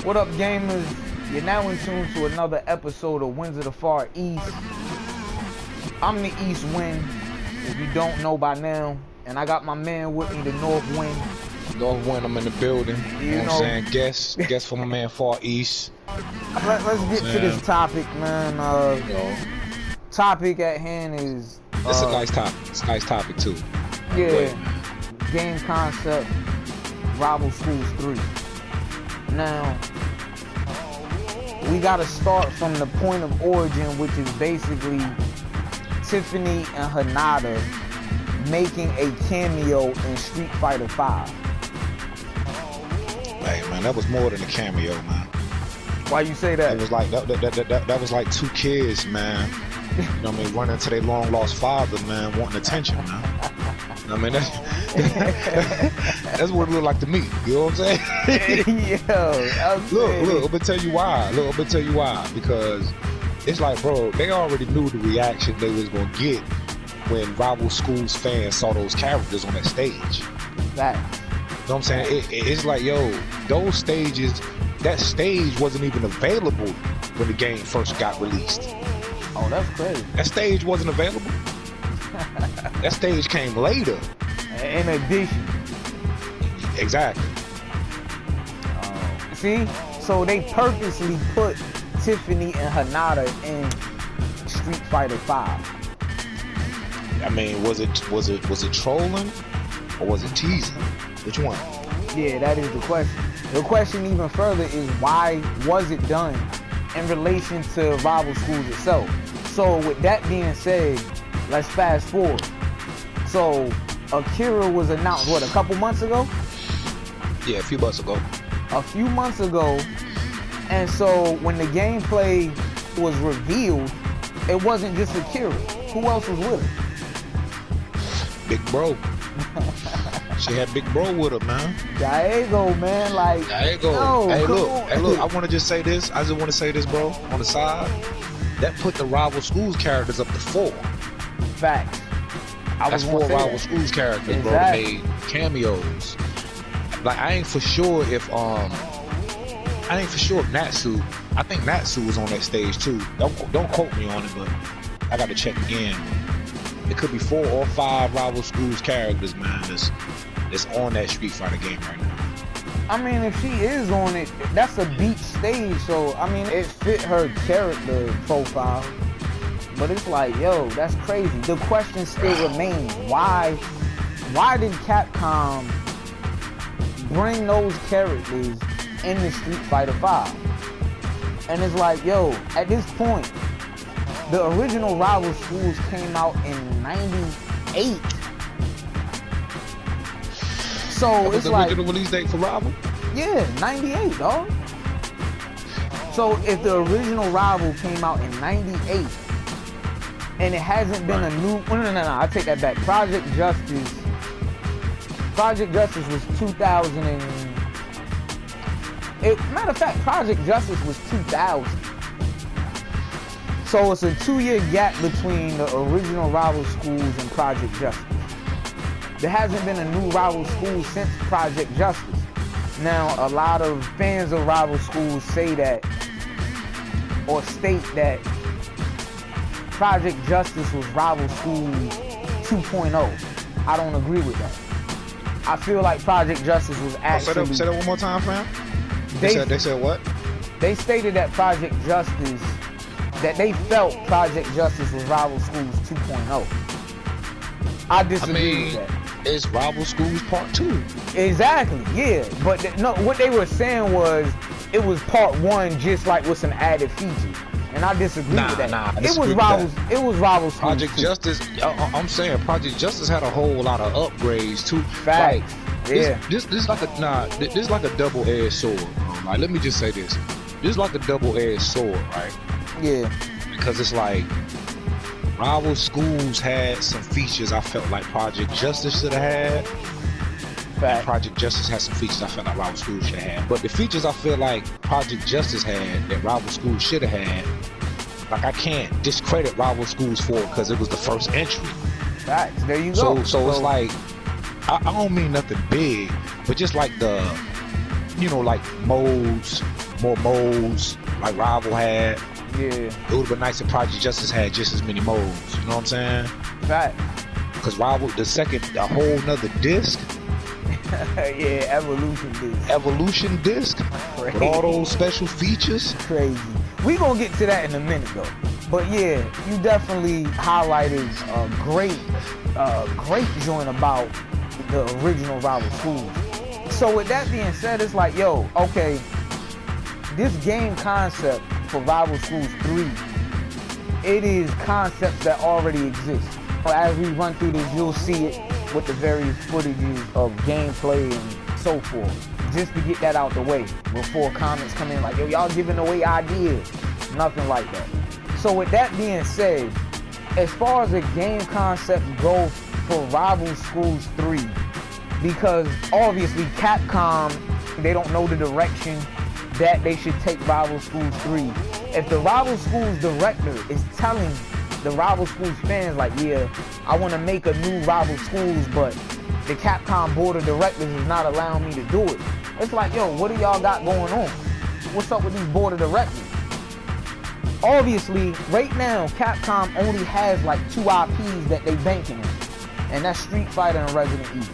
What up, gamers? You're now in tune to another episode of Winds of the Far East. I'm the East Wind, if you don't know by now, and I got my man with me, the North Wind. North Wind, I'm in the building. You know what I'm saying? Guess for my man Far East. Let's get to this topic, man. Topic at hand is... It's a nice topic. It's a nice topic, too. Yeah. Game concept, Rival Schools 3. Now, we gotta start from the point of origin, which is basically Tiffany and Hinata making a cameo in Street Fighter 5. Hey man, that was more than a cameo, man. Why you say that? It was like that was like two kids, man. You know what I mean, running to their long lost father, man, wanting attention, man. I mean, that's what it looked like to me. You know what I'm saying? Look, I'm gonna tell you why. Because it's like, bro, they already knew the reaction they was gonna get when Rival Schools fans saw those characters on that stage. That. You know what I'm saying? It's like, yo, those stages, that stage wasn't even available when the game first got released. Oh, that's crazy. That stage wasn't available. That stage came later. In addition. Exactly. See? So they purposely put Tiffany and Hinata in Street Fighter 5. I mean, was it trolling or was it teasing? Which one? Yeah, that is the question. The question even further is, why was it done in relation to Rival Schools itself? So with that being said, let's fast forward. So Akira was announced, what, a couple months ago? Yeah, a few months ago. And so when the gameplay was revealed, it wasn't just Akira. Who else was with her? Big Bro. She had Big Bro with her, man. Diego, man, like. Diego. No, hey, look. I want to just say this. I just want to say this, bro. On the side, that put the Rival Schools characters up to 4. Facts. That's 4 Rival Schools characters, exactly. Bro. That made cameos. Like, I ain't for sure if Natsu. I think Natsu was on that stage too. Don't quote me on it, but I got to check again. It could be 4 or 5 Rival Schools characters, man, that's on that Street Fighter game right now. I mean, if she is on it, that's a beach stage, so I mean, it fit her character profile. But it's like, yo, that's crazy. The question still remains: why did Capcom bring those characters in the Street Fighter 5? And it's like, yo, at this point, the original Rival Schools came out in '98. So that was it's the like original release date for Rival? Yeah, '98, dog. So if the original Rival came out in '98 and it hasn't been a new, no, I take that back. Project Justice was 2000 and matter of fact, Project Justice was 2000. So it's a 2-year gap between the original Rival Schools and Project Justice. There hasn't been a new Rival Schools since Project Justice. Now, a lot of fans of Rival Schools say that, or state that Project Justice was Rival Schools 2.0. I don't agree with that. I feel like Project Justice was actually... Say that one more time, fam. They said what? They stated that Project Justice, that they felt Project Justice was Rival Schools 2.0. I disagree with that. It's Rival Schools Part 2. Exactly, yeah. But no, what they were saying was it was Part 1 just like with some added features. And I disagree with that. It was Rival Schools. Project Justice, I'm saying Project Justice had a whole lot of upgrades too. Facts. Like, this is like a double-edged sword. Like, let me just say this. This is like a double-edged sword, right? Yeah. Because it's like Rival Schools had some features I felt like Project Justice should have had. Fact. Project Justice had some features I felt like Rival Schools should have had. But the features I feel like Project Justice had that Rival Schools should have had, like, I can't discredit Rival Schools for it because it was the first entry. Facts. There you go. So it's like, I don't mean nothing big, but just like the, you know, like modes, more modes like Rival had. Yeah. It would have been nice if Project Justice had just as many modes. You know what I'm saying? Right. Because Rival, a whole nother disc. Yeah, Evolution disc. With all those special features. Crazy. We gonna get to that in a minute though. But yeah, you definitely highlighted a great joint about the original Rival Schools. So with that being said, it's like, yo, okay, this game concept for Rival Schools 3, it is concepts that already exist. As we run through this, you'll see it with the various footages of gameplay and so forth. Just to get that out the way before comments come in like, yo, y'all giving away ideas. Nothing like that. So with that being said, as far as a game concept goes for Rival Schools 3, because obviously Capcom, they don't know the direction that they should take Rival Schools 3. If the Rival Schools director is telling the Rival Schools fans like, yeah, I want to make a new Rival Schools, but the Capcom board of directors is not allowing me to do it. It's like, yo, what do y'all got going on? What's up with these board of directors? Obviously, right now, Capcom only has like 2 IPs that they banking on, and that's Street Fighter and Resident Evil.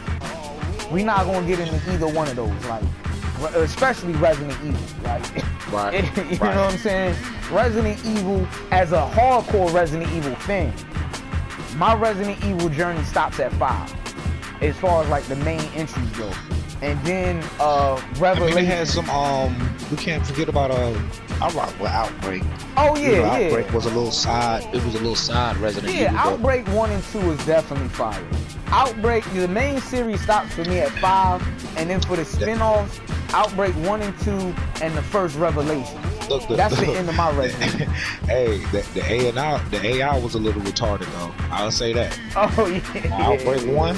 We're not gonna get into either one of those, like, especially Resident Evil, like, right. You know what I'm saying? Resident Evil, as a hardcore Resident Evil fan, my Resident Evil journey stops at 5, as far as like the main entries go. And then Revelation. I mean, they had some we can't forget about I rock with Outbreak. Oh yeah, yeah. Outbreak was a little side. It was a little side Resident Evil. Yeah, Outbreak 1 and 2 is definitely fire. Outbreak, the main series stops for me at 5, and then for the spin-offs, Outbreak 1 and 2, and the first Revelation. Look, that's the end of my Resident. Hey, the AI was a little retarded though. I'll say that. Oh yeah. Outbreak 1.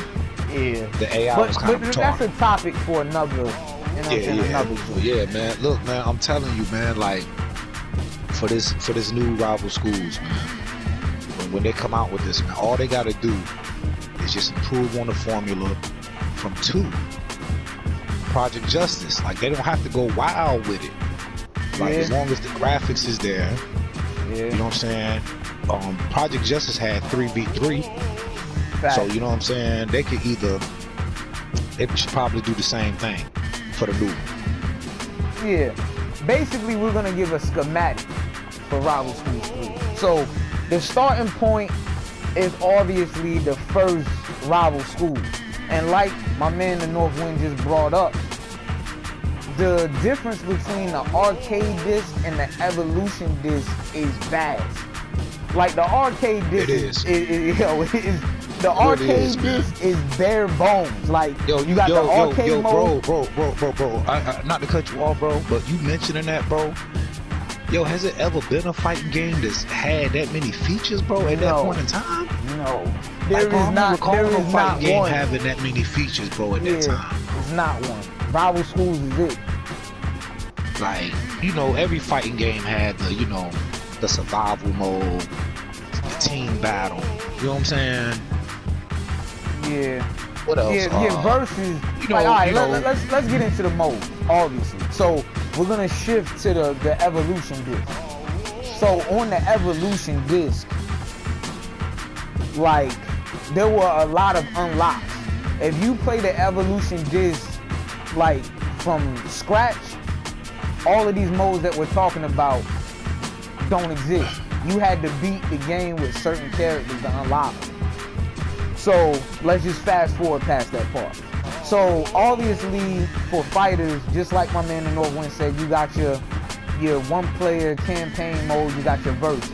Yeah. The AI was kind of retarded. That's a topic for another. Yeah, man. Look, man, I'm telling you, man. Like, for this new Rival Schools, man. When they come out with this, man, all they gotta do is just improve on the formula from 2. Project Justice. Like, they don't have to go wild with it. Like, as long as the graphics is there, you know what I'm saying? Project Justice had 3v3. So, you know what I'm saying? They should probably do the same thing for the new one. Yeah. Basically, we're going to give a schematic for Rival Schools 3. So, the starting point is obviously the first Rival School. And like my man the North Wind just brought up, the difference between the arcade disc and the Evolution disc is vast. Like, the arcade disc the arcade disc is bare bones. Like, you got the arcade mode. Bro. Not to cut you off, bro, but you mentioning that, bro. Yo, has it ever been a fighting game that's had that many features, bro, at that point in time? No. There is not fighting game having that many features, bro, at that time. It's not one. Rival Schools is it. Like, you know, every fighting game had the, you know, the survival mode, the team battle. You know what I'm saying? Yeah. What else? Yeah, versus. You know, like, all right, let's get into the mode, obviously. So we're gonna shift to the Evolution disc. So on the Evolution disc, like, there were a lot of unlocks. If you play the Evolution disc like from scratch, all of these modes that we're talking about don't exist. You had to beat the game with certain characters to unlock them. So let's just fast forward past that part. So obviously for fighters, just like my man the Northwind said, you got your one-player campaign mode, you got your verse.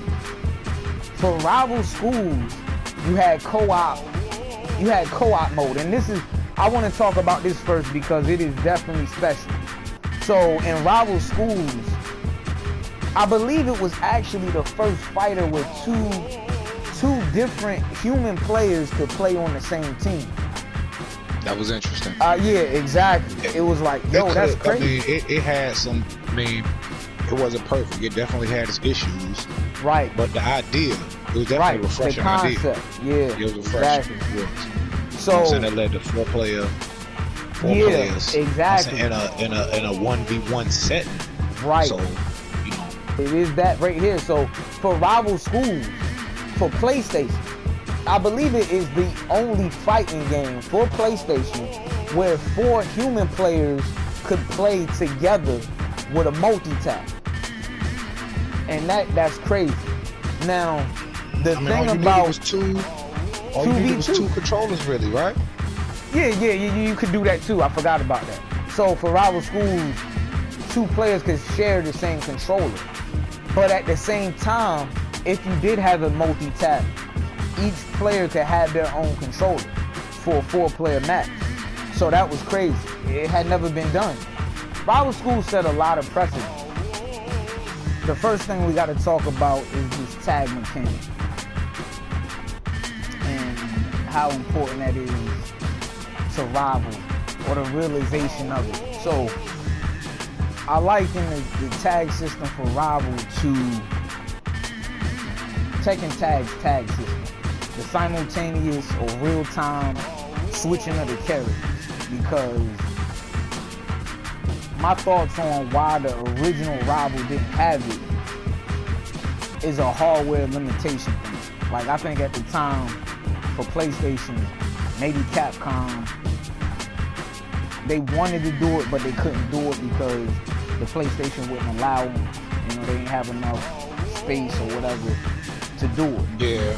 For Rival Schools, you had co-op mode, and this is, I want to talk about this first because it is definitely special. So in Rival Schools, I believe it was actually the first fighter with two different human players could play on the same team. That was interesting. Yeah, exactly. It was like, yo, that's crazy. I mean, it had some, I mean, it wasn't perfect. It definitely had its issues. Right. But the idea, it was definitely a refreshing idea. Yeah, it was refreshing. Exactly. So, I'm saying that led to four players. Exactly. In a 1v1 setting. Right. So, you know. It is that right here. So for rival schools, for PlayStation, I believe it is the only fighting game for PlayStation where 4 human players could play together with a multi-tap. And that's crazy. Now, the thing about was two controllers, really, right? Yeah, you could do that too. I forgot about that. So for rival schools, 2 players could share the same controller. But at the same time, if you did have a multi-tap, each player could have their own controller for a 4-player match. So that was crazy. It had never been done. Rival schools set a lot of precedent. The first thing we got to talk about is this tag mechanic and how important that is to rival, or the realization of it. So I liken the tag system for rival to Tekken Tag's tag system, the simultaneous or real-time switching of the characters, because my thoughts on why the original rival didn't have it is a hardware limitation thing. Like, I think at the time for PlayStation, maybe Capcom, they wanted to do it, but they couldn't do it because the PlayStation wouldn't allow them. You know, they didn't have enough space or whatever to do it.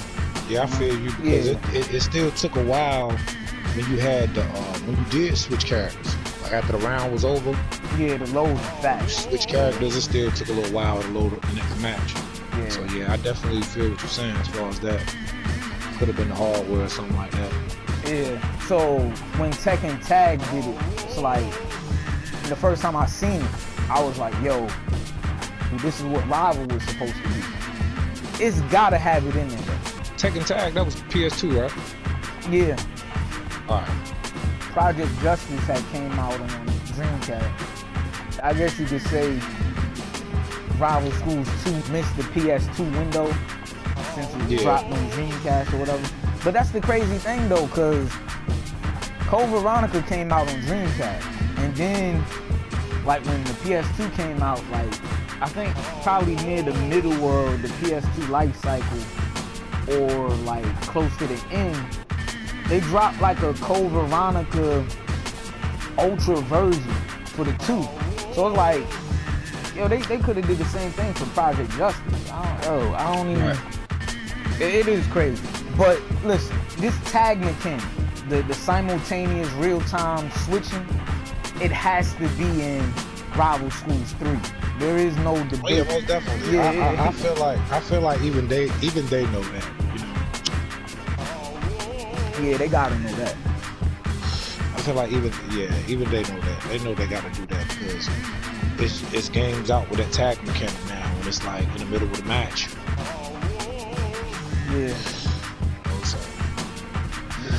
Yeah, I feel you, because it still took a while when you had when you did switch characters. Like after the round was over. Yeah, the load fast. Switch characters, it still took a little while to load the next match. Yeah. So yeah, I definitely feel what you're saying as far as that. Could have been the hardware or something like that. Yeah. So when Tekken Tag did it, it's like the first time I seen it, I was like, yo, this is what Rival was supposed to be. It's gotta have it in there though. Tekken Tag, that was PS2, right? Yeah. Alright. Project Justice had came out on Dreamcast. I guess you could say Rival Schools 2 missed the PS2 window since it dropped on Dreamcast or whatever. But that's the crazy thing though, cause Code Veronica came out on Dreamcast, and then like when the PS2 came out, like I think probably near the middle of the PS2 life cycle, or like close to the end, they dropped like a Code Veronica Ultra version for the 2. So it's like, yo, they could have did the same thing for Project Justice. I don't even. Right. It is crazy. But listen, this tag mechanic, the simultaneous real-time switching, it has to be in Rival Schools 3. There is no debate. Oh yeah, most definitely. Yeah, I feel like even they know that, you know. Yeah, they gotta know that. I feel like even they know that. They know they gotta do that because it's games out with that tag mechanic now when it's like in the middle of the match. Yeah.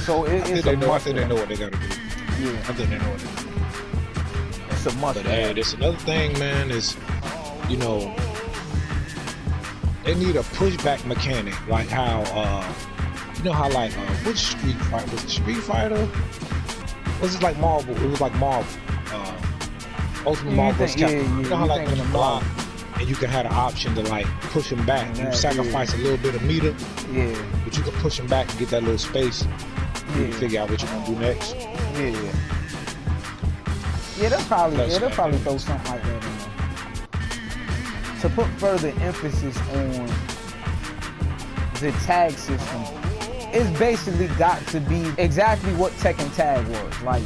So I think they know what they gotta do. Yeah. I think they know what they gotta do. It's a must. But hey, there's another thing, man, is, you know, they need a pushback mechanic, like how you know how like which Street Fighter was it? Street Fighter? Was it like Marvel? It was like Marvel. Ultimate Marvel. You know how like when you block and you can have the option to like push them back. You sacrifice a little bit of meter. Yeah. But you can push them back and get that little space. You can figure out what you're gonna do next. Yeah. Yeah, they'll probably throw something like that in there. To put further emphasis on the tag system, it's basically got to be exactly what Tekken Tag was. Like,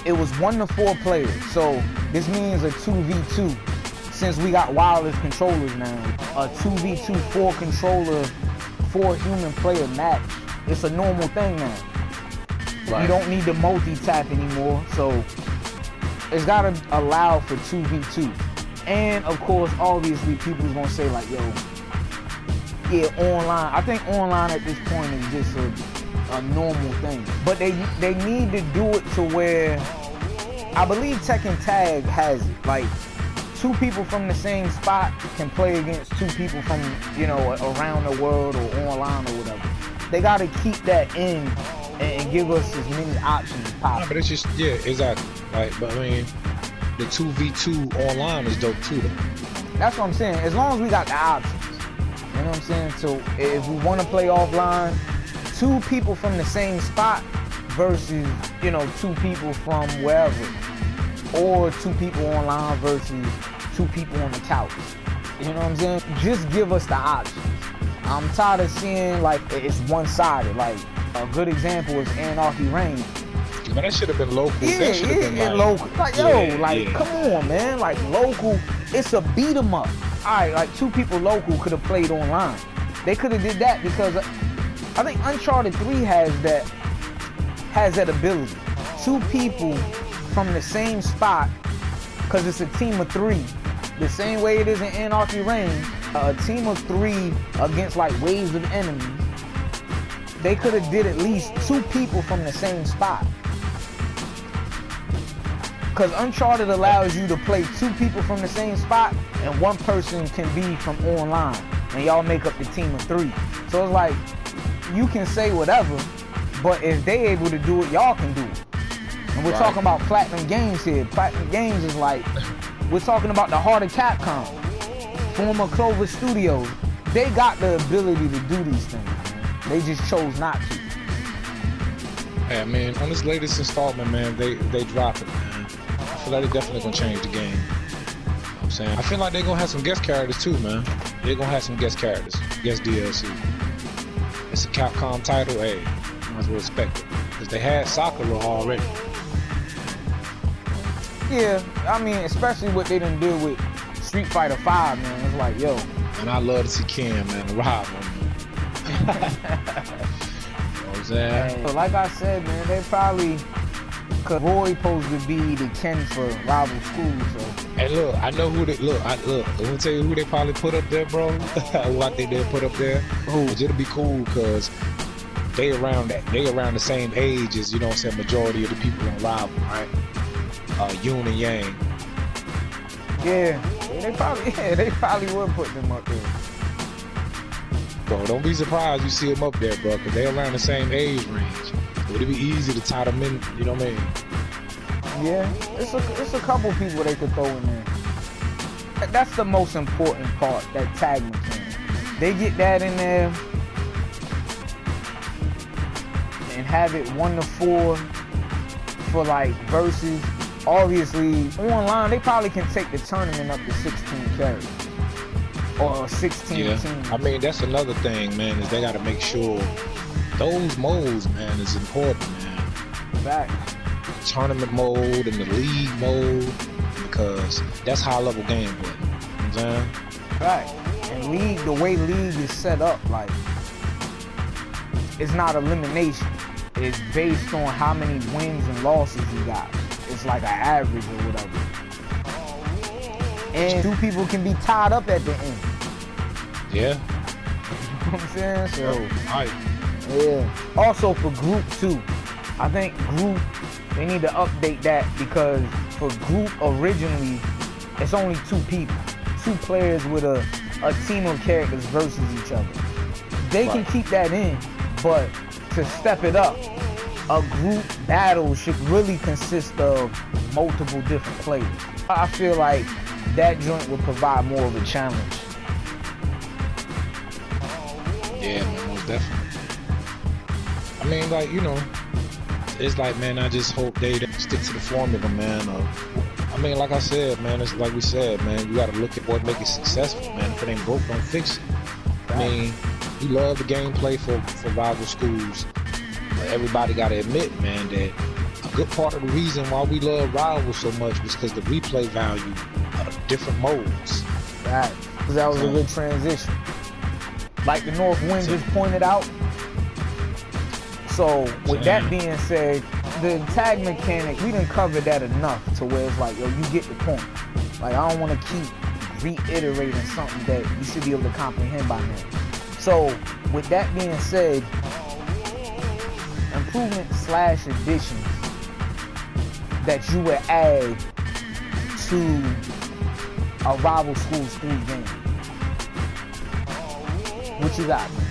it was 1 to 4 players. So this means a 2v2. Since we got wireless controllers now, a 2v2 4 controller, 4 human player match. It's a normal thing now. Right. You don't need the multi-tap anymore. So it's gotta allow for 2v2. And of course, obviously, people's gonna say like, yo, yeah, online. I think online at this point is just a normal thing. But they need to do it to where, I believe Tekken Tag has it. Like, 2 people from the same spot can play against 2 people from, you know, around the world or online or whatever. They gotta keep that in and give us as many options as possible. No, but it's just, yeah, exactly. Like, but I mean, the 2v2 online is dope too, though. That's what I'm saying. As long as we got the options. You know what I'm saying? So if we want to play offline, 2 people from the same spot versus, you know, 2 people from wherever. Or 2 people online versus 2 people on the couch. You know what I'm saying? Just give us the options. I'm tired of seeing like it's one-sided. Like a good example is Anarchy Reign. Man, that should have been local. Yeah, that should have been like, local. Like, come on, man. Like, local, it's a beat 'em up. All right, like 2 people local could have played online. They could have did that because I think Uncharted 3 has that ability. 2 people from the same spot, because it's a team of 3. The same way it is in Anarchy Reign, a team of 3 against like waves of enemies. They could have did at least 2 people from the same spot. Because Uncharted allows you to play 2 people from the same spot and 1 person can be from online. And y'all make up the team of 3. So it's like, you can say whatever, but if they able to do it, y'all can do it. And we're talking about Platinum Games here. Platinum Games is like, we're talking about the heart of Capcom. Former Clover Studios. They got the ability to do these things, man. They just chose not to. Yeah, man, on this latest installment, man, they drop it, man. I feel like they're definitely gonna change the game. You know what I'm saying? I feel like they're gonna have some guest characters too, man. They're gonna have some guest characters, guest DLC. It's a Capcom title, hey, might as well expect it. Because they had Sakura already. Yeah, I mean, especially what they done do with Street Fighter 5, man. It's like, yo. And I love to see Ken, man, arrive on me. You know what I'm saying? So like I said, man, they probably, cause Roy supposed to be the Ken for rival schools, so. Hey, look, I know who they, let me tell you who they probably put up there, bro. Who I think they'll put up there. Who? It'll be cool, cause they around the same age as, you know what I'm saying, majority of the people on rival, right? Yoon and Yang. Yeah, they probably would put them up there. Bro, don't be surprised you see them up there, bro, because they're around the same age range. Would it be easy to tie them in, you know what I mean? Yeah, it's a couple people they could throw in there. That's the most important part, that tag mechanic. They get that in there and have it 1 to 4 for like versus. Obviously, online, they probably can take the tournament up to 16 carries. Or 16 teams. I mean, that's another thing, man, is they got to make sure those modes, man, is important, man. Facts. Tournament mode and the league mode, because that's high-level gameplay. You know what I'm saying? Facts. And league, the way league is set up, like, it's not elimination. It's based on how many wins and losses you got. It's like an average or whatever. And 2 people can be tied up at the end. Yeah. You know what I'm saying? So, right. Yeah. Also for group 2, I think group, they need to update that because for group originally, it's only 2 people. 2 players with a team of characters versus each other. They can keep that in, but to step it up, a group battle should really consist of multiple different players. I feel like that joint would provide more of a challenge. Yeah, man, most definitely. I mean, like, you know, it's like, man, I just hope they stick to the formula, man. I mean, like I said, man, it's like we said, man, you gotta look at what make it successful, man. If it ain't broke, don't fix it. I mean, you love the gameplay for rival schools. But everybody got to admit, man, that a good part of the reason why we love Rivals so much was because the replay value of different modes. Right, because that was a good transition. Like the North Wind just pointed out. So, with that being said, the tag mechanic, we done covered that enough to where it's like, yo, you get the point. Like, I don't want to keep reiterating something that you should be able to comprehend by now. So, with that being said, improvement/additions that you would add to a Rival Schools 3 game. What you got, man?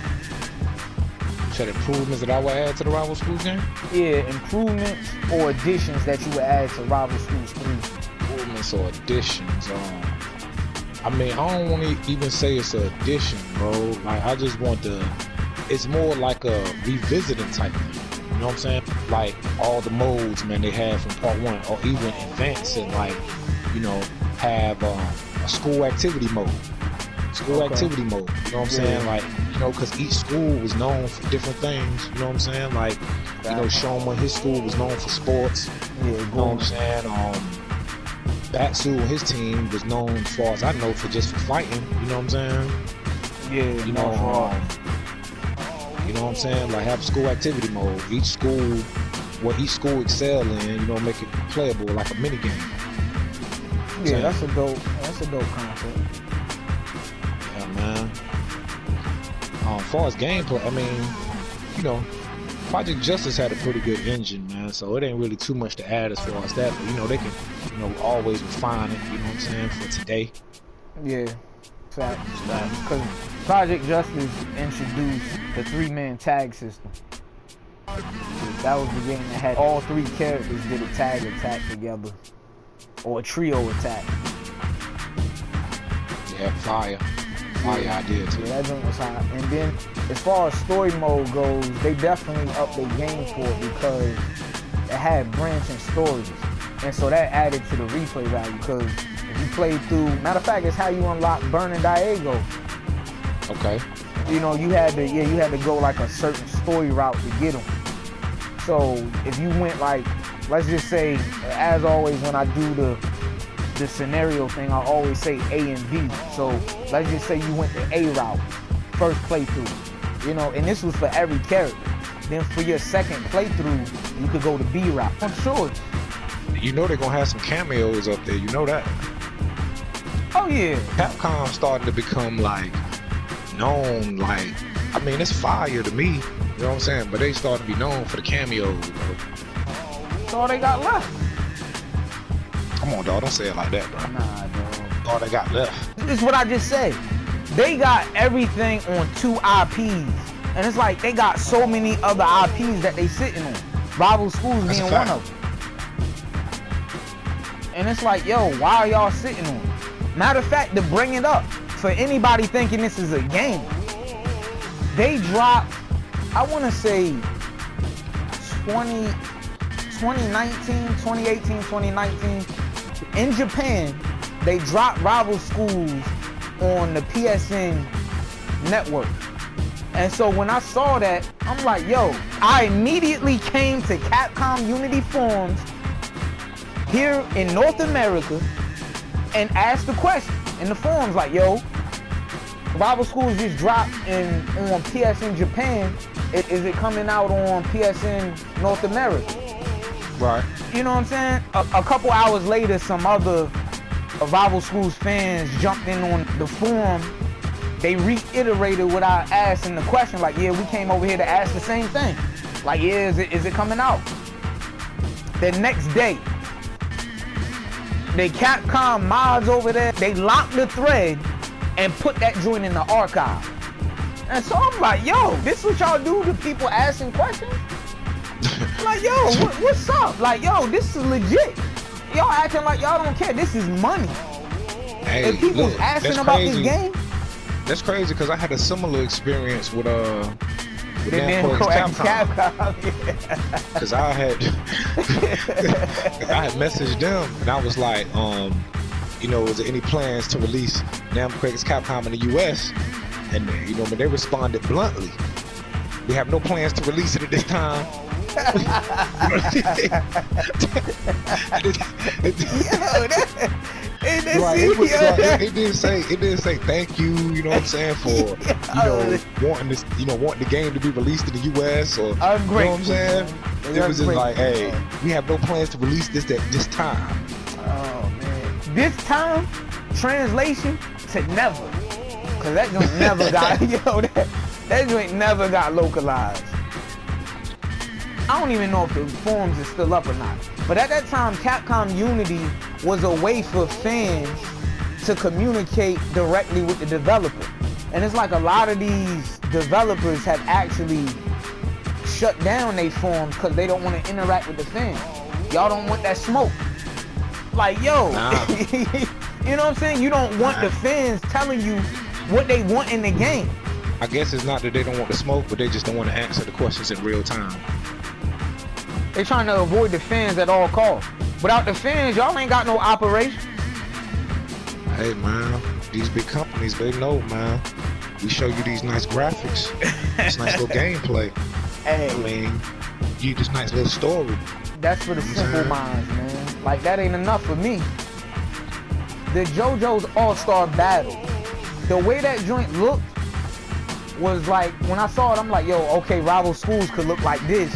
You said improvements that I would add to the Rival Schools game? Yeah, improvements or additions that you would add to Rival Schools 3. Oh, adjustments or additions. I mean, I don't want to even say it's an addition, bro. Like, I just want it's more like a revisiting type thing. You know what I'm saying? Like, all the modes, man, they have from part 1, or even advancing, like, you know, have a school activity mode. Activity mode, you know what I'm saying? Like, you know, because each school was known for different things, you know what I'm saying? Like, you know, Showman, his school was known for sports, you know what I'm saying? Batsu and his team was known, as far as I know, for fighting, you know what I'm saying? Yeah, you know what I'm saying? Like, have school activity mode. Each school, what each school excel in, you know, make it playable like a mini game. Yeah, that's a dope concept. Yeah, man. As far as gameplay, I mean, you know, Project Justice had a pretty good engine, man, so it ain't really too much to add as far as that, but, you know, they can, you know, always refine it, you know what I'm saying, for today. Yeah, facts. Because Project Justice introduced the 3-man tag system. That was the game that had all 3 characters did a tag attack together, or a trio attack. Yeah, fire idea too. Yeah, that joint was hot. And then, as far as story mode goes, they definitely upped their game for it because it had branching stories, and so that added to the replay value. Because if you played through, matter of fact, it's how you unlock Burning Diego. Okay. You know, you had to go like a certain story route to get them. So if you went like, let's just say, as always, when I do the scenario thing, I always say A and B. So let's just say you went the A route, first playthrough, you know, and this was for every character. Then for your second playthrough, you could go the B route. I'm sure. You know they're gonna have some cameos up there, you know that? Oh yeah. Capcom starting to become like known, like, I mean, it's fire to me, you know what I'm saying? But they starting to be known for the cameos, bro. That's all they got left. Come on, dog, don't say it like that, bro. Nah, dog. All they got left. This is what I just said. They got everything on 2 IPs. And it's like they got so many other IPs that they sitting on. Rival Schools being one of them. And it's like, yo, why are y'all sitting on it? Matter of fact, to bring it up, for anybody thinking this is a game, they dropped, I want to say 2018, in Japan, they dropped Rival Schools on the PSN network. And so when I saw that, I'm like, yo, I immediately came to Capcom Unity forums here in North America and asked the question in the forums, like, yo, Rival Schools just dropped on PSN Japan. Is it coming out on PSN North America? Right. You know what I'm saying? A couple hours later, some other Rival Schools fans jumped in on the forum. They reiterated what I asked in the question, like, yeah, we came over here to ask the same thing. Like, yeah, is it coming out? The next day, the Capcom mods over there, they locked the thread and put that joint in the archive. And so I'm like, yo, this what y'all do to people asking questions? Like, yo, what's up? Like, yo, this is legit. Y'all acting like y'all don't care. This is money. Hey, if people's asking about this game, that's crazy, because I had a similar experience with Capcom. Because I had messaged them and I was like, you know, is there any plans to release Namco Craig's Capcom in the US? And you know, they responded bluntly, we have no plans to release it at this time. It didn't say thank you, you know what I'm saying, for wanting this, wanting the game to be released in the US, or you know what I'm saying. It was just like, hey, we have no plans to release this at this time. Oh man, this time, translation to never, cause that joint never got that joint never got localized. I don't even know if the forums are still up or not. But at that time, Capcom Unity was a way for fans to communicate directly with the developer. And it's like a lot of these developers have actually shut down their forums because they don't want to interact with the fans. Y'all don't want that smoke. Like, yo, Nah. you know what I'm saying? You don't want the fans telling you what they want in the game. I guess it's not that they don't want to smoke, but they just don't want to answer the questions in real time. They trying to avoid the fans at all costs. Without the fans, y'all ain't got no operation. Hey man, these big companies, they know, man. We show you these nice graphics, this nice little gameplay. Hey, I mean, you this nice little story. that's for the simple minds, man. Like, that ain't enough for me. The JoJo's All-Star Battle, the way that joint looked was like, when I saw it, I'm like, yo, okay, rival schools could look like this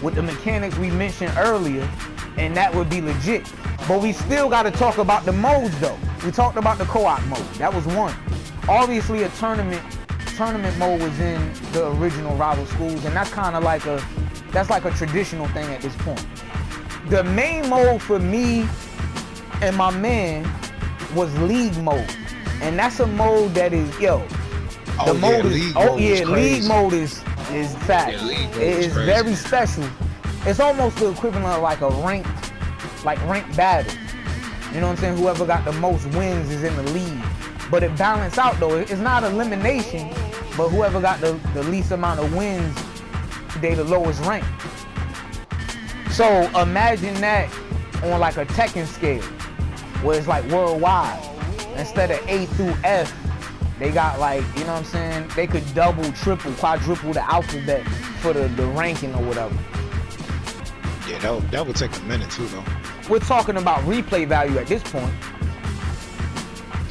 with the mechanics we mentioned earlier, and that would be legit. But we still got to talk about the modes, though. We talked about the co-op mode. That was one. Obviously, a tournament mode was in the original rival schools, and that's kind of like that's like a traditional thing at this point. The main mode for me and my man was league mode, and that's a mode that is, yo, the mode is, league mode is fat. Yeah, league mode It is crazy. very special. It's almost the equivalent of like a ranked battle. You know what I'm saying? Whoever got the most wins is in the league. But it balanced out though. It's not elimination, but whoever got the least amount of wins, they the lowest rank. So imagine that on like a Tekken scale, where it's like worldwide. Instead of A through F, they got like, you know what I'm saying? They could double, triple, quadruple the alphabet for the ranking or whatever. Yeah, that would take a minute too, though. We're talking about replay value at this point.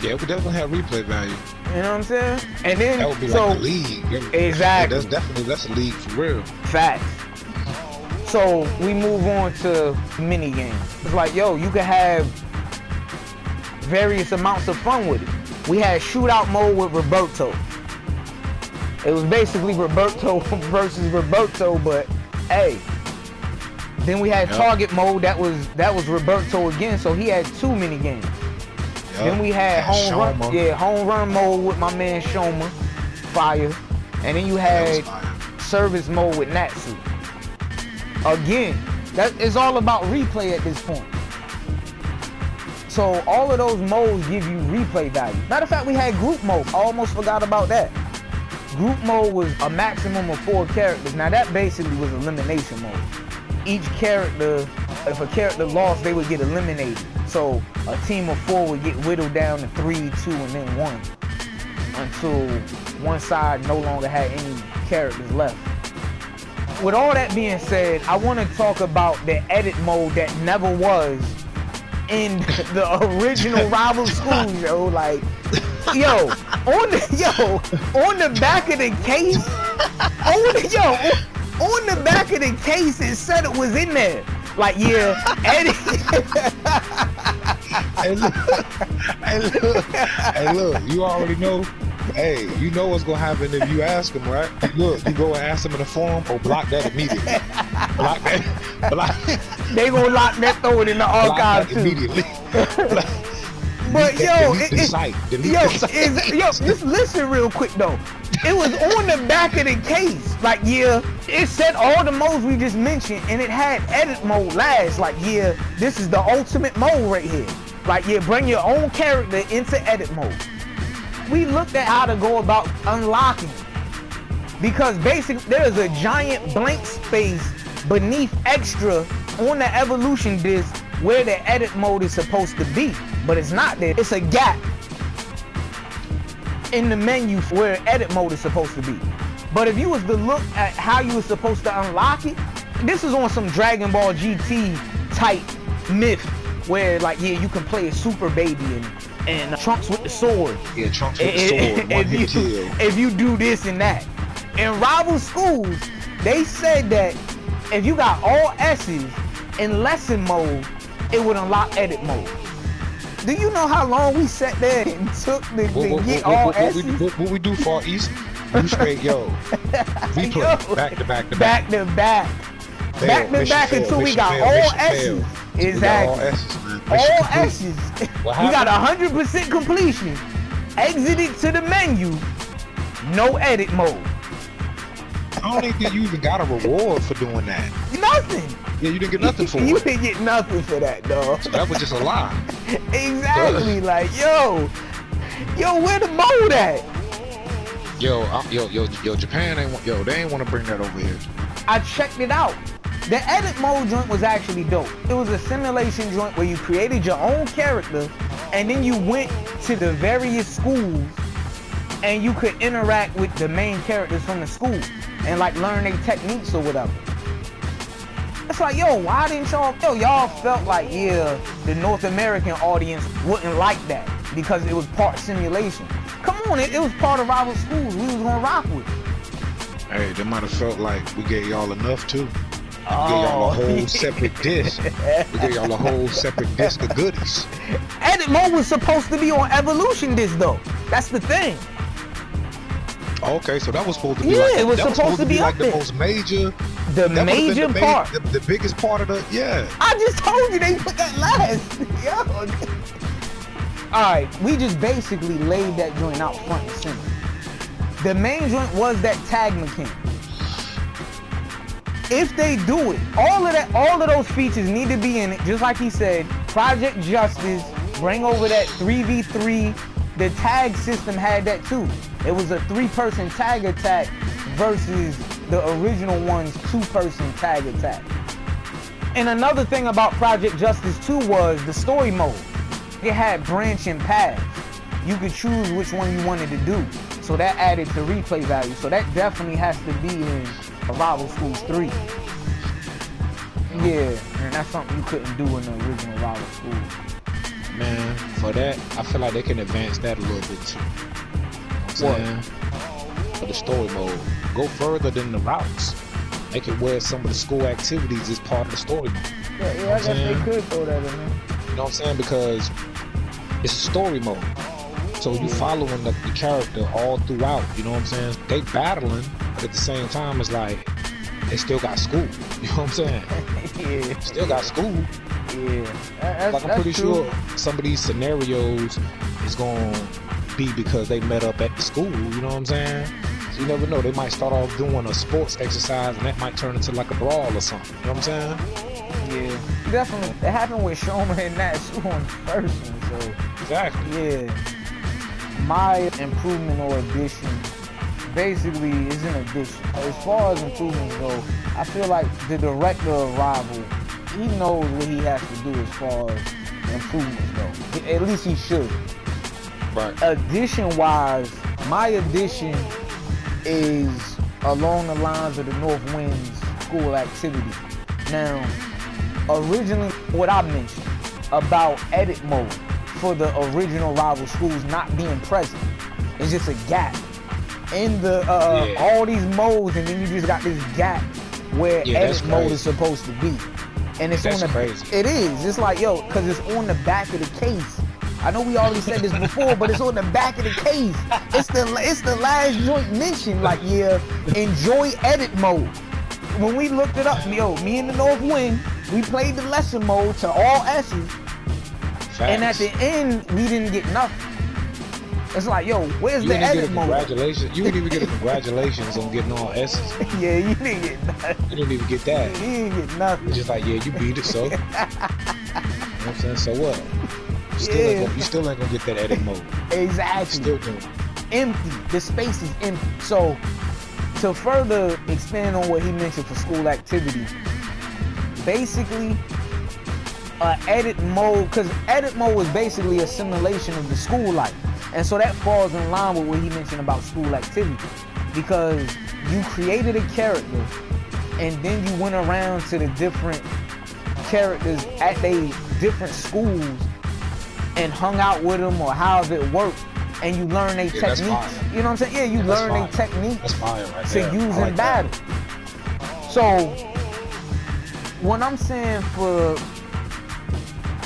Yeah, it would definitely have replay value. You know what I'm saying? And then That would be like a league. Exactly. Yeah, that's a league for real. Facts. So we move on to mini games. It's like, yo, you can have various amounts of fun with it. We had shootout mode with Roberto. It was basically Roberto versus Roberto, but hey. Then we had target mode. That was Roberto again. So he had 2 mini games. Yep. Then we had home run mode with my man Shoma, fire. And then you had service mode with Natsu. Again, that is all about replay at this point. So all of those modes give you replay value. Matter of fact, we had group mode. I almost forgot about that. Group mode was a maximum of 4 characters. Now that basically was elimination mode. Each character, if a character lost, they would get eliminated. So a team of 4 would get whittled down to 3, 2, and then 1 until one side no longer had any characters left. With all that being said, I want to talk about the edit mode that never was in the original rival schools, yo. Like, on the back of the case, on the back of the case, it said it was in there. Like, yeah, edit. Hey, look, you already know. Hey, you know what's gonna happen if you ask them, right? Look, you go and ask them in the forum, or block that immediately. Block that. They gonna lock that, throw it in the archive too. Immediately. But just listen real quick though. It was on the back of the case. Like, yeah, it said all the modes we just mentioned, and it had edit mode last. Like, yeah, this is the ultimate mode right here. Like, yeah, bring your own character into edit mode. We looked at how to go about unlocking, because basically there's a giant blank space beneath extra on the evolution disc where the edit mode is supposed to be, but it's not there. It's a gap in the menu where edit mode is supposed to be. But if you was to look at how you was supposed to unlock it, this is on some Dragon Ball GT type myth where, like, yeah, you can play a super baby and Trunks with the sword. Yeah, Trunks with the sword. If you do this and that. In rival schools, they said that if you got all S's in lesson mode, it would unlock edit mode. Do you know how long we sat there and took to get all S's? What we do for East? We straight, we play back to back to back. Back to back. Back to back until we got all S's. Exactly. All S's. We got 100% completion. Exited to the menu. No edit mode. I don't even think you even got a reward for doing that. Nothing. Yeah, you didn't get nothing for You it. didn't get nothing for that, dog. So that was just a lie. Exactly. Like, yo, where the mode at? Yo, Japan they ain't want to bring that over here. I checked it out. The edit mode joint was actually dope. It was a simulation joint where you created your own character and then you went to the various schools and you could interact with the main characters from the school and like learn their techniques or whatever. It's like, yo, why didn't y'all felt like, yeah, the North American audience wouldn't like that because it was part simulation. Come on, it was part of rival schools we was gonna rock with. Hey, they might have felt like we gave y'all enough too. We Oh, gave y'all a whole separate disc. We gave y'all a whole separate disc of goodies. Edit mode was supposed to be on Evolution disc though. That's the thing. Okay, so that was supposed to be it was supposed to be like up the there. most major, The major part. the biggest part of the I just told you they put that last. Yo. Alright, we just basically laid that joint out front and center. The main joint was that tag mechanic. If they do it, all of those features need to be in it, just like he said. Project Justice, bring over that 3v3. The tag system had that too. It was a 3-person tag attack versus the original one's 2-person tag attack. And another thing about Project Justice 2 was the story mode. It had branching paths. You could choose which one you wanted to do. So that added to replay value. So that definitely has to be in Rival Schools 3. Yeah, and that's something you couldn't do in the original Rival Schools. Man, for that, I feel like they can advance that a little bit too. You know what I'm saying? For the story mode, go further than the routes. Make it where some of the school activities is part of the story mode. Yeah, I guess they could throw that in there. You know what I'm saying? Because it's a story mode. So you following the character all throughout, you know what I'm saying? They battling, but at the same time, it's like, they still got school. You know what I'm saying? Yeah. Still got school. Yeah. Like, I'm pretty sure some of these scenarios is going to be because they met up at the school, you know what I'm saying? So you never know. They might start off doing a sports exercise and that might turn into like a brawl or something. You know what I'm saying? Yeah. Definitely. It happened with Shoma and Natsu on the first one, so. Exactly. Yeah. My improvement or addition basically is an addition. As far as improvements go, I feel like the director of Rival, he knows what he has to do as far as improvements go. At least he should. Right. Addition-wise, my addition is along the lines of the North Winds school activity. Now, originally, what I mentioned about edit mode for the original Rival Schools not being present, it's just a gap in the all these modes, and then you just got this gap where edit mode is supposed to be, and it's on the crazy. It is. It's like, yo, because it's on the back of the case. I know we already said this before, but it's on the back of the case. It's the last joint mention. Like, yeah, enjoy edit mode. When we looked it up, yo, me and the North Wind, we played the lesson mode to all S's. Facts. And at the end, we didn't get nothing. It's like, yo, where's the edit mode? Congratulations. You didn't even get a congratulations on getting all S's. Yeah, you didn't get nothing. You didn't even get that. You didn't get nothing. It's just like, yeah, you beat it, so. You know what I'm saying? So what? You still ain't gonna get that edit mode. Exactly. Still doing it. Empty. The space is empty. So, to further expand on what he mentioned for school activity, basically, edit mode, because edit mode was basically a simulation of the school life. And so that falls in line with what he mentioned about school activity. Because you created a character, and then you went around to the different characters at their different schools and hung out with them, or however it worked, and you learn their techniques. You know what I'm saying? Yeah, you learn their techniques to use in battle. So, when I'm saying for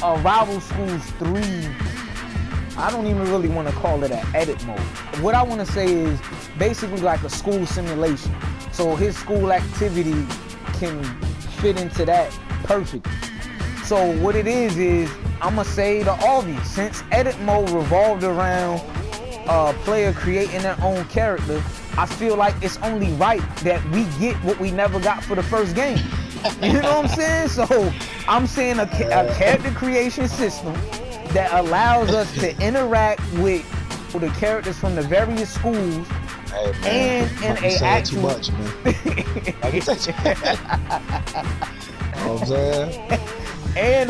Rival Schools 3, I don't even really want to call it an edit mode. What I want to say is basically like a school simulation. So his school activity can fit into that perfectly. So what it is I'm gonna say the obvious. Since edit mode revolved around a player creating their own character, I feel like it's only right that we get what we never got for the first game. You know what I'm saying? So I'm saying a character creation system that allows us to interact with the characters from the various schools. Hey, man, and in a actual too much, man. You know what I'm saying? And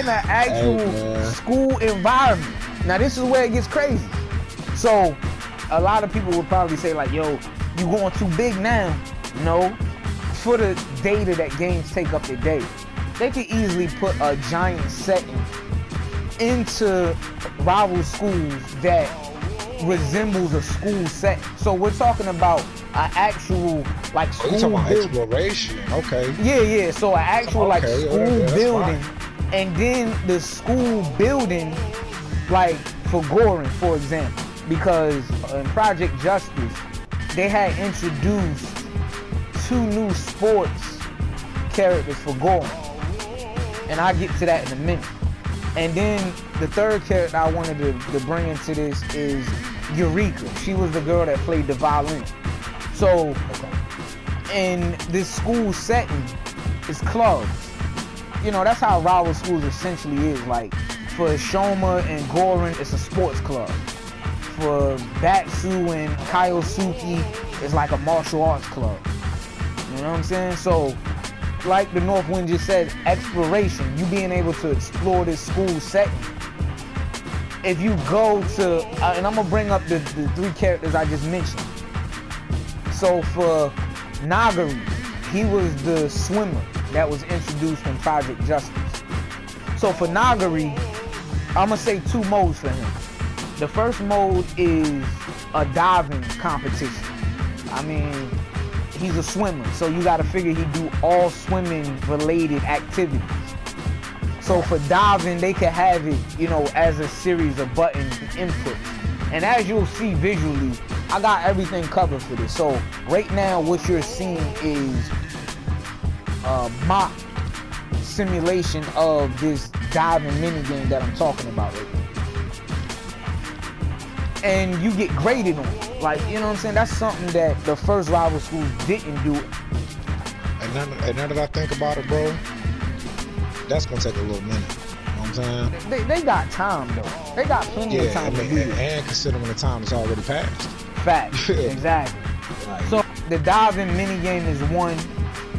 an actual school environment. Now this is where it gets crazy. So a lot of people would probably say like, yo, you going too big now. No, for the data that games take up their day, they could easily put a giant setting into rival schools that resembles a school setting. So we're talking about an actual like school building. Exploration. Okay. Yeah. So an actual like school building, and then the school building like for Gorin, for example, because in Project Justice they had introduced 2 new sports characters for Gorin, and I'll get to that in a minute. And then the third character I wanted to bring into this is Eureka. She was the girl that played the violin. So in this school setting, it's clubs. You know, that's how rival schools essentially is. Like for Shoma and Gorin, it's a sports club. For Batsu and Kaiosuke, it's like a martial arts club. You know what I'm saying? So like the North Wind just said, exploration, you being able to explore this school setting. If you go to, and I'm gonna bring up the 3 characters I just mentioned. So for Nagari, he was the swimmer that was introduced in Project Justice. So for Nagari, I'm gonna say 2 modes for him. The first mode is a diving competition. I mean, he's a swimmer, so you gotta figure he do all swimming related activities. So for diving, they could have it, you know, as a series of buttons and inputs. And as you'll see visually, I got everything covered for this. So right now, what you're seeing is a mock simulation of this diving minigame that I'm talking about right now. And you get graded on it. Like, you know what I'm saying? That's something that the first rival schools didn't do. And now that I think about it, bro, that's gonna take a little minute. You know what I'm saying? They got time though. They got plenty of time to do it. And considering the time that's already passed. Fact. Exactly. So the diving minigame is 1.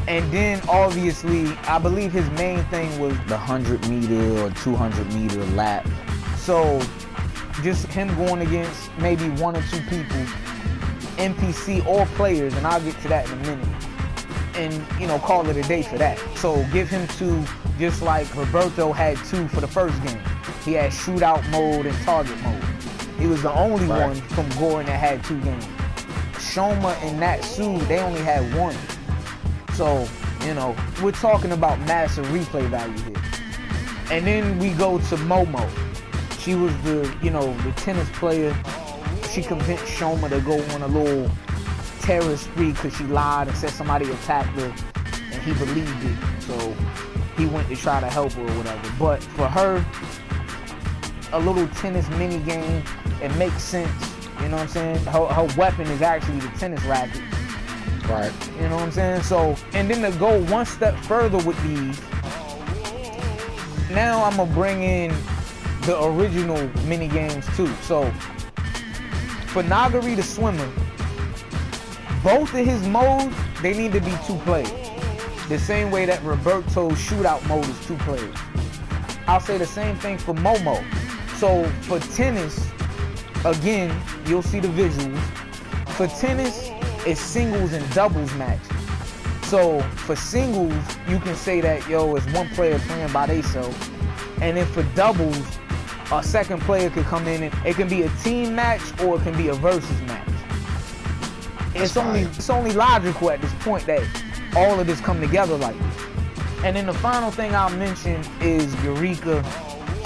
And then obviously, I believe his main thing was the 100-meter or 200-meter lap. So just him going against maybe 1 or 2 people, NPC or players, and I'll get to that in a minute, and you know, call it a day for that. So give him 2, just like Roberto had 2 for the first game. He had shootout mode and target mode. He was the only one from Gorin that had 2 games. Shoma and Natsu, they only had 1. So, you know, we're talking about massive replay value here. And then we go to Momo. She was the, you know, the tennis player. She convinced Shoma to go on a little terror spree because she lied and said somebody attacked her, and he believed it. So he went to try to help her or whatever. But for her, a little tennis mini game, it makes sense. You know what I'm saying? Her weapon is actually the tennis racket. Right. You know what I'm saying? So, and then to go one step further with these, now I'm gonna bring in the original mini games too. So for Nagari the swimmer, both of his modes, they need to be 2 players. The same way that Roberto's shootout mode is 2 players. I'll say the same thing for Momo. So for tennis, again, you'll see the visuals. For tennis, it's singles and doubles matches. So for singles, you can say that, yo, it's 1 player playing by themselves. And then for doubles, a second player could come in, and it can be a team match or it can be a versus match. It's only logical at this point that all of this come together like this. And then the final thing I'll mention is Eureka.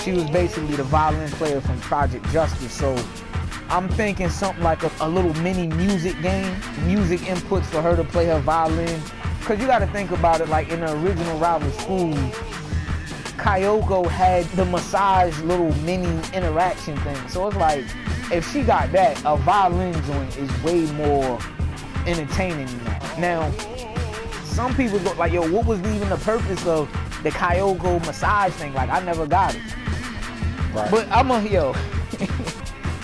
She was basically the violin player from Project Justice. So I'm thinking something like a little mini music game, music inputs for her to play her violin. Cause you gotta think about it, like in the original rival schools, Kyoko had the massage little mini interaction thing. So it's like, if she got that, a violin joint is way more entertaining than that. Now, some people go like, yo, what was even the purpose of the Kyoko massage thing? Like, I never got it. Right. But yo,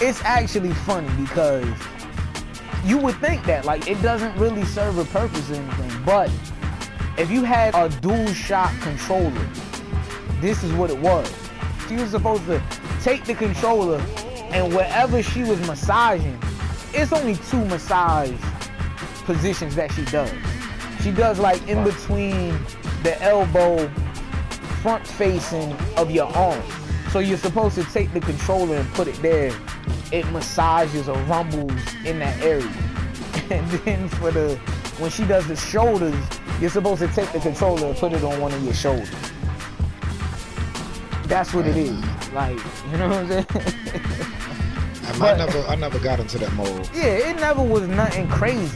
it's actually funny because you would think that, like, it doesn't really serve a purpose or anything, but if you had a dual shock controller, this is what it was. She was supposed to take the controller, and wherever she was massaging, it's only 2 massage positions that she does. She does like in between the elbow, front facing of your arm. So you're supposed to take the controller and put it there. It massages or rumbles in that area. And then when she does the shoulders, you're supposed to take the controller and put it on one of your shoulders. That's what it is. Like, you know what I'm saying? I never got into that mode. Yeah, it never was nothing crazy.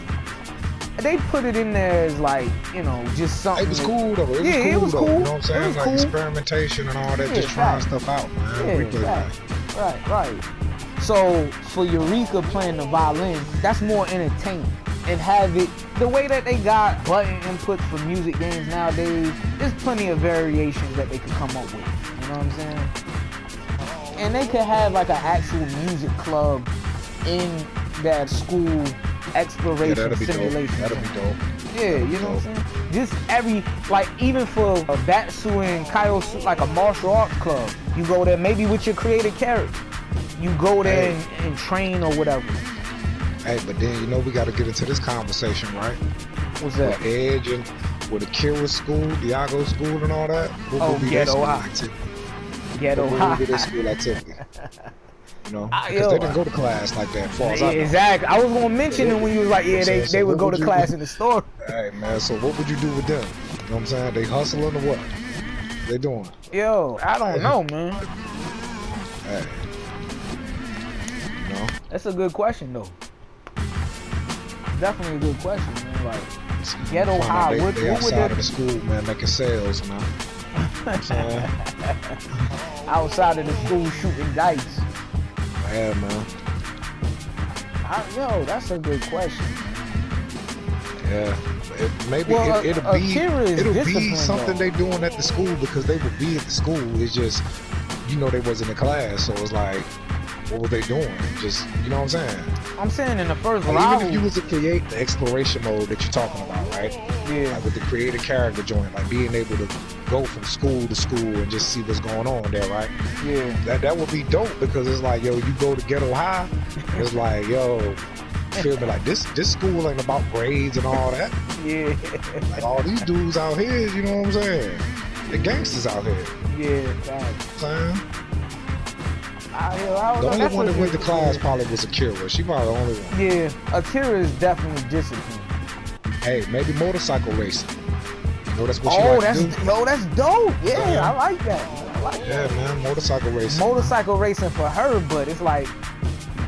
They put it in there as like, you know, just something. It was cool though. It was cool. You know what I'm saying? Like experimentation and all that, just trying stuff out, man. Yeah, right. So for Eureka playing the violin, that's more entertaining. And have it the way that they got button inputs for music games nowadays, there's plenty of variations that they could come up with. You know what I'm saying? And they could have like an actual music club in that school exploration simulation. That'll be dope. Yeah, you know what I'm saying? Just like even for Batsu and Kaiotsu, like a martial arts club, you go there maybe with your creative character. You go there and train or whatever. Hey, but then, you know, we got to get into this conversation, right? What's that? With Edge and with Akira school, Diago school and all that. What would be Ghetto High. Ghetto High. What would be their school activity? You know, because they didn't go to class like that, as far as I know. Exactly. I was going to mention it when you was like, they would go to class in the store. Hey, man, so what would you do with them? You know what I'm saying? They hustling or what? They doing? Yo, I don't know, man. Hey. You know? That's a good question, though. Definitely a good question, man. Like, Ghetto High, what would outside of the school, man, making sales, man. You know what I'm saying? Outside of the school shooting dice. Yeah, man. Yo, that's a good question. Yeah. It'll be something they doing at the school because they would be at the school. It's just, you know, they wasn't in class, so it's like, what were they doing? Just, you know what I'm saying? I'm saying in the first level. Even if you was to create the exploration mode that you're talking about, right? Yeah. Like with the creative character joint, like being able to go from school to school and just see what's going on there, right? Yeah. That would be dope because it's like, yo, you go to Ghetto High, it's like, yo, feel me, like this school ain't about grades and all that. Yeah. Like all these dudes out here, you know what I'm saying? The gangsters out here. Yeah, that's the only one that went to class probably was Akira. She probably the only one. Yeah, Akira is definitely disciplined. Hey, maybe motorcycle racing. You know, that's what she likes to do. No, that's dope. Yeah, I like that. I like that. Man, motorcycle racing. Motorcycle racing for her, but it's like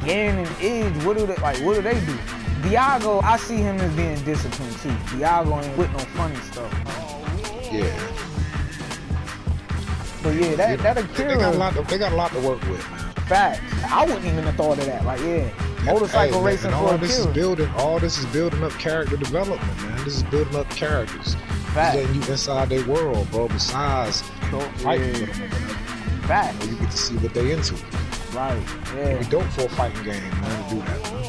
Gan and Edge. What do they do? Diago, I see him as being disciplined too. Diago ain't with no funny stuff. Yeah. But yeah, that Akira. They got a lot to work with, man. Facts. I wouldn't even have thought of that. Like, motorcycle racing for all this is building up character development, man. This is building up characters. Facts. Letting you inside their world, bro. Besides fighting with them or whatever. Facts. You get to see what they into. Right. Yeah. It'd be dope for a fighting game, man, to do that, man.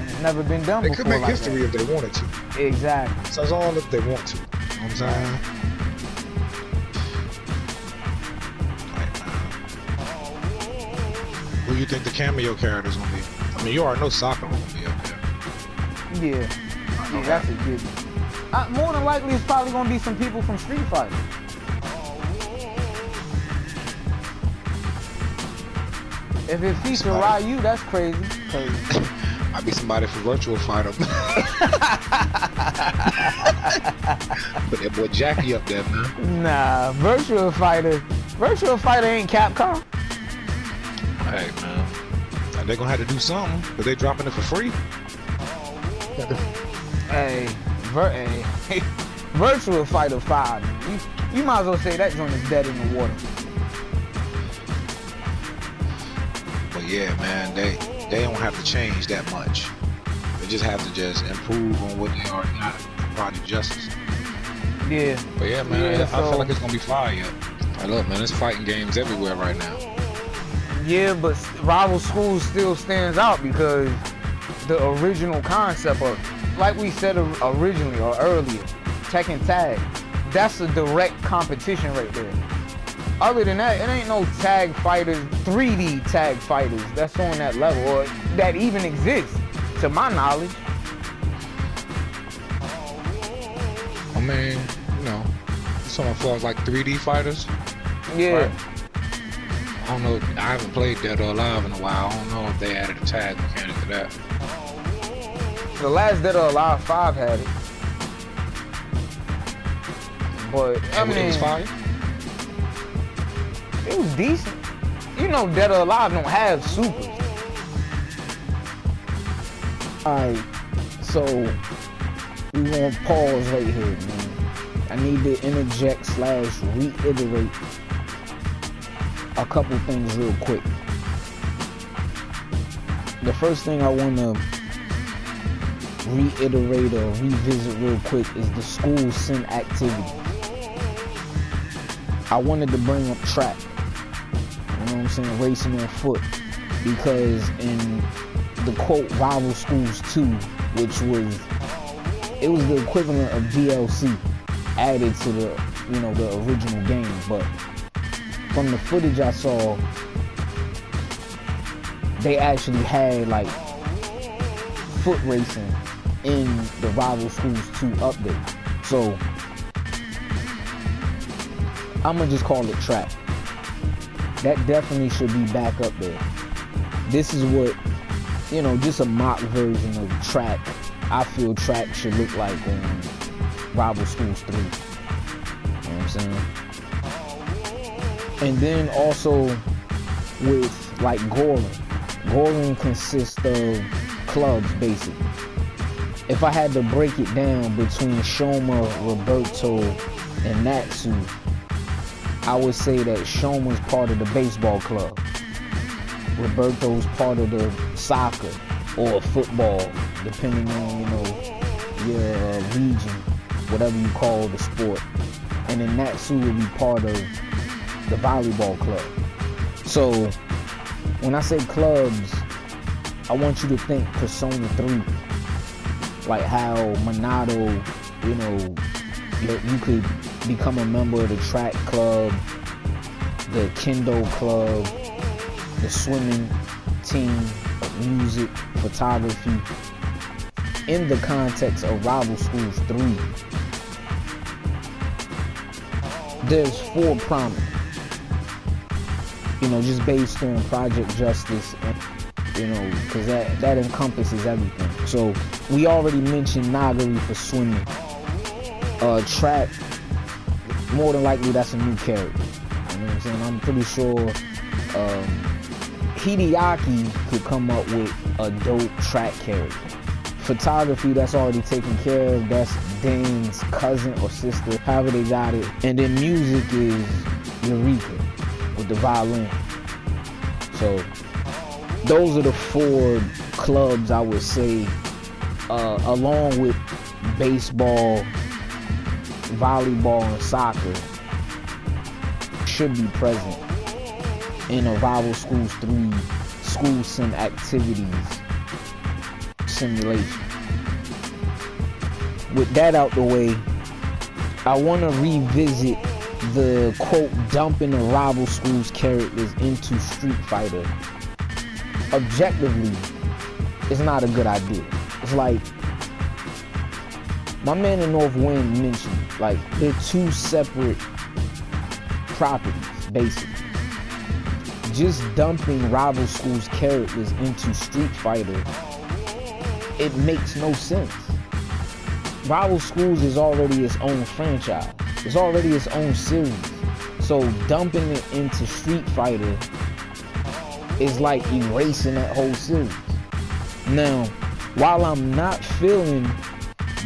It's never been done before. They could make history if they wanted to. Exactly. So it's all if they want to. You know what I'm saying? Who you think the cameo character's gonna be? I mean, you already know Sakura gonna be up there. Yeah, that's a good one. More than likely, it's probably gonna be some people from Street Fighter. If it features Ryu, that's crazy. Might be somebody from Virtual Fighter. But that boy Jackie up there, man. Nah, Virtual Fighter ain't Capcom. Hey, man. They're gonna have to do something, but they dropping it for free. Hey, Virtual Fighter 5. You might as well say that joint is dead in the water. But yeah, man, they don't have to change that much. They just have to just improve on what they already got. Project Justice. Yeah. But yeah, man, Yeah, I feel like it's gonna be fire. Hey, look, man, there's fighting games everywhere right now. Yeah, but Rival Schools still stands out because the original concept of, like we said originally or earlier, Tekken Tag, that's a direct competition right there. Other than that, it ain't no tag fighters, 3D tag fighters that's on that level or that even exists, to my knowledge. I mean, you know, some of us like 3D fighters. Yeah. Right? I don't know. I haven't played Dead or Alive in a while. I don't know if they added a tag mechanic to that. The last Dead or Alive 5 had it. But, I mean, it was fire? It was decent. You know Dead or Alive don't have supers. Alright, so we gonna pause right here, man. I need to interject / reiterate a couple things real quick. The first thing I wanna reiterate or revisit real quick is the school sin activity. I wanted to bring up track. You know what I'm saying? Racing on foot. Because in the quote Rival Schools 2, which was the equivalent of DLC added to the, you know, the original game. But from the footage I saw, they actually had like foot racing in the Rival Schools 2 update. So I'm gonna just call it track. That definitely should be back up there. This is what, you know, just a mock version of track. I feel track should look like on Rival Schools 3. You know what I'm saying? And then also with like Goring. Goring consists of clubs basically. If I had to break it down between Shoma, Roberto, and Natsu, I would say that Shoma's part of the baseball club. Roberto's part of the soccer or football, depending on, you know, your region, whatever you call the sport. And then Natsu would be part of the volleyball club. So when I say clubs, I want you to think Persona 3. Like how Minato, you know, you could become a member of the track club, the kendo club, the swimming team, music, photography, in the context of Rival Schools 3. There's 4 prominent, you know, just based on Project Justice, and, you know, because that encompasses everything. So we already mentioned Nagari for swimming. Track, more than likely that's a new character. You know what I'm saying? I'm pretty sure Hideaki could come up with a dope track character. Photography, that's already taken care of. That's Dan's cousin or sister, however they got it. And then music is Eureka with the violin. So those are the 4 clubs I would say, along with baseball, volleyball, and soccer, should be present in a Rival Schools 3 school sim activities simulation. With that out the way, I want to revisit the quote dumping the Rival Schools characters into Street Fighter. Objectively, it's not a good idea. It's like my man in North Wind mentioned, like, they're 2 separate properties, basically. Just dumping Rival Schools characters into Street Fighter, it makes no sense. Rival Schools is already its own franchise. It's already its own series. So dumping it into Street Fighter is like erasing that whole series. Now, while I'm not feeling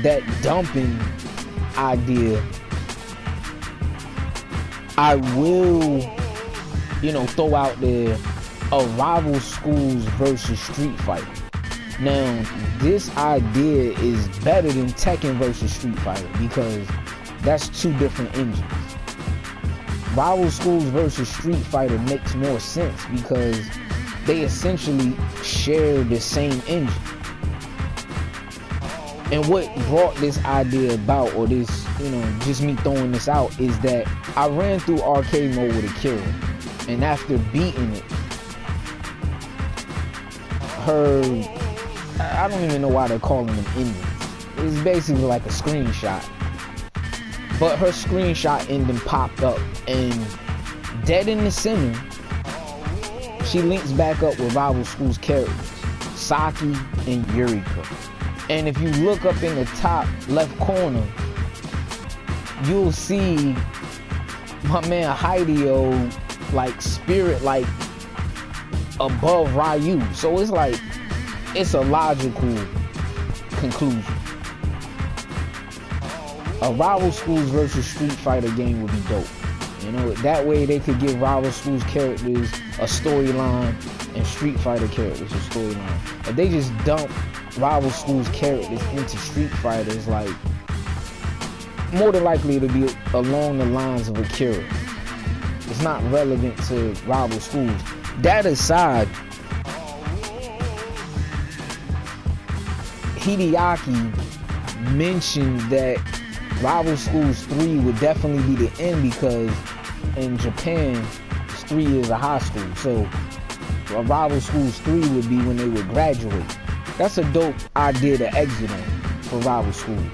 that dumping idea, I will, you know, throw out there a Rival Schools versus Street Fighter. Now, this idea is better than Tekken versus Street Fighter because That's two different engines. Rival Schools versus Street Fighter makes more sense because they essentially share the same engine. And what brought this idea about, or this, just me throwing this out, is that I ran through arcade mode with Akira, and after beating it, I don't even know why they're calling them endings. It's basically like a screenshot. But her screenshot ending popped up, and dead in the center, she links back up with Rival Schools characters, Saki and Yurika. And if you look up in the top left corner, you'll see my man Hideo, like, spirit, like, above Ryu. So it's like, it's a logical conclusion. A Rival Schools versus Street Fighter game would be dope. That way they could give Rival Schools characters a storyline and Street Fighter characters a storyline. If they just dump Rival Schools characters into Street Fighter, it's like, more than likely it'll be along the lines of Akira. It's not relevant to Rival Schools. That aside, Hideaki mentioned that Rival Schools 3 would definitely be the end because in Japan, it's 3 years of high school. So a Rival Schools 3 would be when they would graduate. That's a dope idea to exit on for Rival Schools.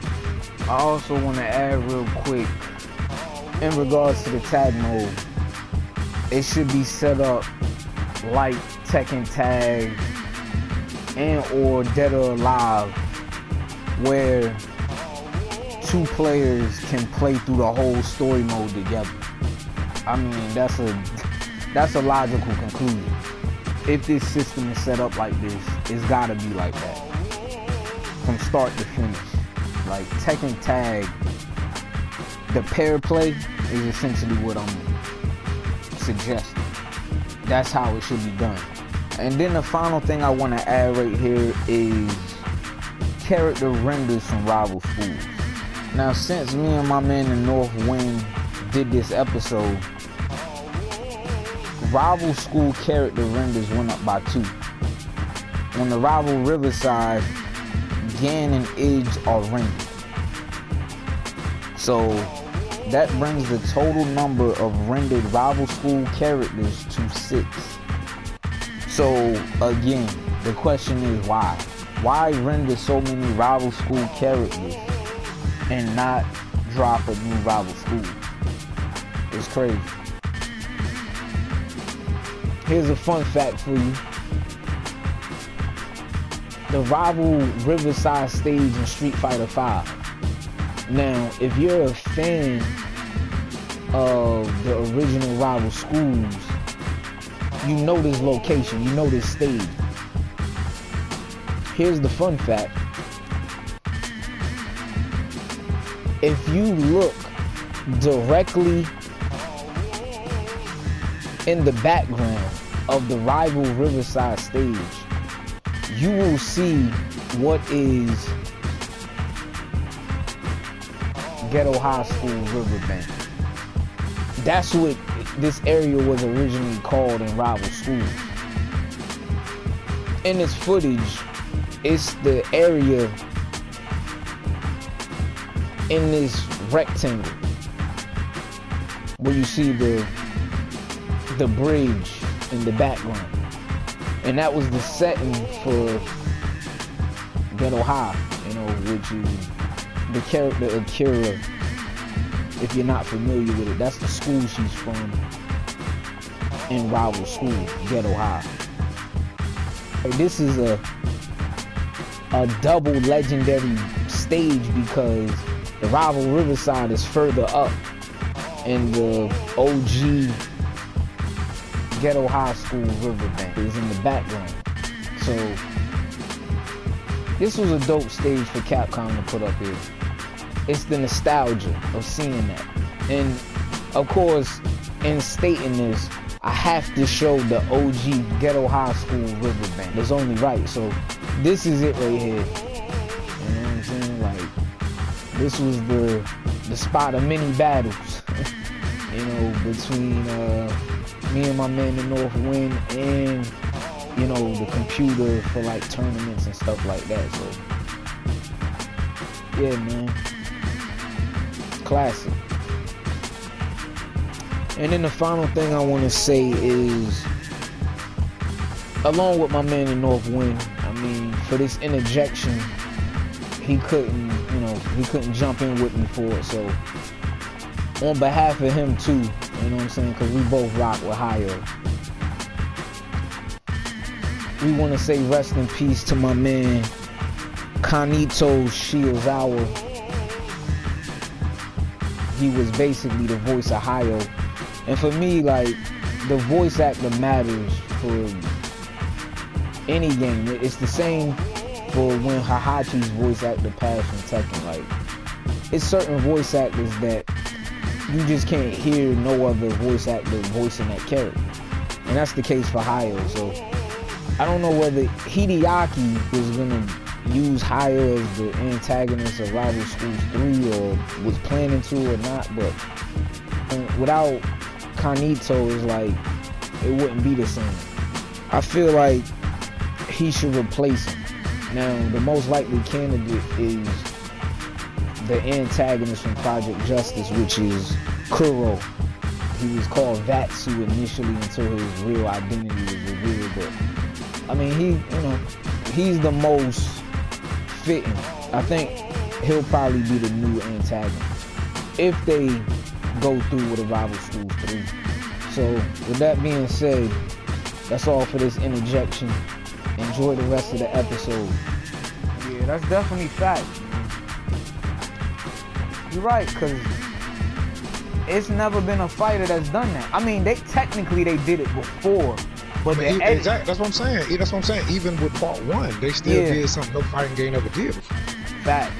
I also want to add real quick, in regards to the tag mode, it should be set up like Tekken Tag and or Dead or Alive, where 2 players can play through the whole story mode together. I mean, that's a logical conclusion. If this system is set up like this, it's gotta be like that. From start to finish. Like Tekken Tag, the pair play is essentially what I'm suggesting. That's how it should be done. And then the final thing I want to add right here is character renders from Rival Schools. Now, since me and my man in North Wind did this episode, Rival School character renders went up by 2. On the Rival Riverside, Gan and Idge are rendered. So that brings the total number of rendered Rival School characters to 6. So again, the question is why? Why render so many Rival School characters and not drop a new Rival School? It's crazy. Here's a fun fact for you. The Rival Riverside stage in Street Fighter V. Now, if you're a fan of the original Rival Schools, you know this location, you know this stage. Here's the fun fact. If you look directly in the background of the Rival Riverside stage, you will see what is Ghetto High School Riverbank. That's what this area was originally called in Rival Schools. In this footage, it's the area in this rectangle where you see the bridge in the background. And that was the setting for Ghetto High, which is the character Akira. If you're not familiar with it, that's the school she's from in Rival School, Ghetto High. This is a double legendary stage because the Rival Riverside is further up and the OG Ghetto High School Riverbank is in the background. So this was a dope stage for Capcom to put up here. It's the nostalgia of seeing that. And of course, in stating this, I have to show the OG Ghetto High School Riverbank. It's only right. So this is it right here. You know what I'm saying? Like, this was the spot of many battles, you know, between me and my man the North Wind and, you know, the computer for like tournaments and stuff like that. So yeah, man, classic. And then the final thing I want to say is, along with my man the North Wind, I mean, for this interjection, he couldn't, you know, he couldn't jump in with me for it. So on behalf of him too, you know what I'm saying, because we both rock with Hayo, we want to say rest in peace to my man Kanito Shiozawa. He was basically the voice of Hayo. And for me, like, the voice actor matters for any game. It's the same for when Hahachi's voice actor passed from Tekken. Like, it's certain voice actors that you just can't hear no other voice actor voicing that character. And that's the case for Hayo. So I don't know whether Hideaki was gonna use Hayo as the antagonist of Rival Schools 3 or was planning to or not, but without Kanito, it's like it wouldn't be the same. I feel like he should replace him. Now, the most likely candidate is the antagonist from Project Justice, which is Kuro. He was called Vatsu initially until his real identity was revealed, but I mean, he's the most fitting. I think he'll probably be the new antagonist if they go through with Rival Schools 3. So with that being said, that's all for this interjection. Enjoy the rest of the episode. Yeah, that's definitely fact. You're right, because it's never been a fighter that's done that. I mean, technically they did it before, but exactly, that's what I'm saying. That's what I'm saying. Even with part 1, they still did something no fighting game ever did before. Fact.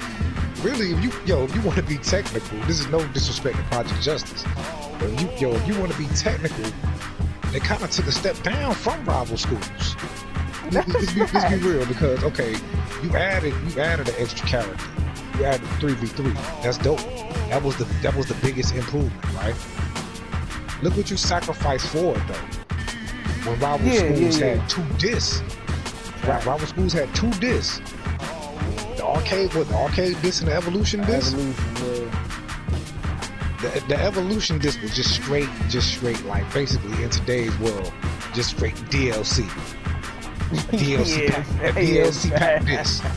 Really, if you want to be technical, this is no disrespect to Project Justice, but if you want to be technical, they kind of took a step down from Rival Schools. Let's be real, because okay, you added an extra character. You added 3v3. That's dope. That was the biggest improvement, right? Look what you sacrificed for it though. When Rival Schools had 2 discs. Right. Rival Schools had 2 discs. The arcade disc and the evolution disc. The evolution disc was just straight, like basically in today's world, just straight DLC. DLC pack disc. Yeah.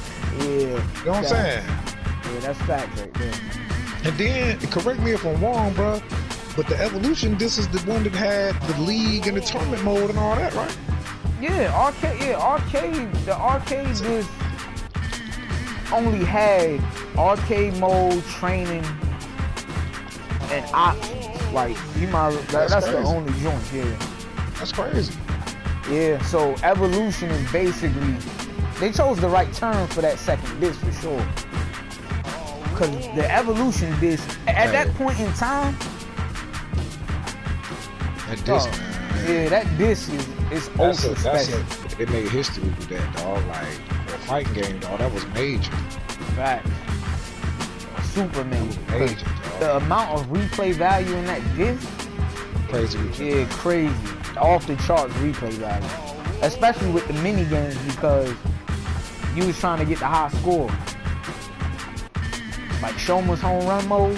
You know what I'm saying? Yeah, that's fact right there. And then, correct me if I'm wrong, bro, but the evolution disc is the one that had the league and the tournament mode and all that, right? Yeah, the arcade disc only had arcade mode, training, and options. Like, that's the only joint here. That's crazy. Yeah, so evolution is basically, they chose the right term for that second disc for sure. Because the evolution disc, at that point in time, that disc, man. Yeah, that disc is ultra special. They made history with that, dog. Like, for a fighting game, dog, that was major. Fact. Super major. Major, dog. The amount of replay value in that disc, crazy. Yeah, crazy. Off the charts replay value. Especially with the mini games, because you was trying to get the high score. Like Shoma's home run mode.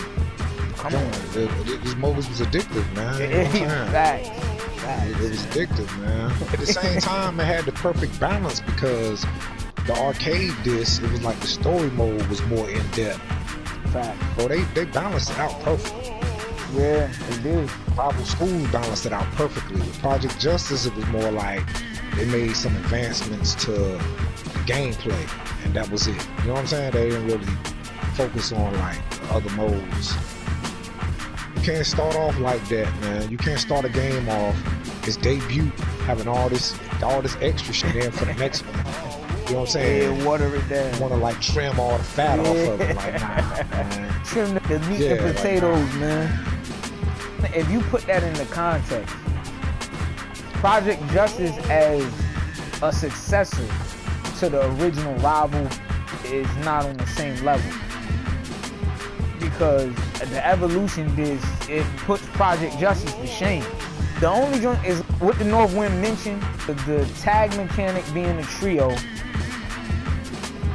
Come on. This mode was addictive, man. Facts. It was addictive, man. At the same time, it had the perfect balance, because the arcade disc, it was like the story mode was more in depth. Fact. So they balanced it out perfectly. Yeah, they did. Rival Schools balanced it out perfectly. With Project Justice, it was more like they made some advancements to the gameplay, and that was it. You know what I'm saying? They didn't really focus on like other modes. You can't start off like that, man. You can't start a game off its debut having all this extra shit in for the next one. You know what I'm saying? Yeah, water it down. Want to like trim all the fat off of it, like nah, man. Trim the meat and potatoes, like, nah. Man. If you put that into context, Project Justice as a successor to the original Rival is not on the same level. Because the evolution disc, it puts Project Justice to shame. The only joint is what the North Wind mentioned, the tag mechanic being a trio,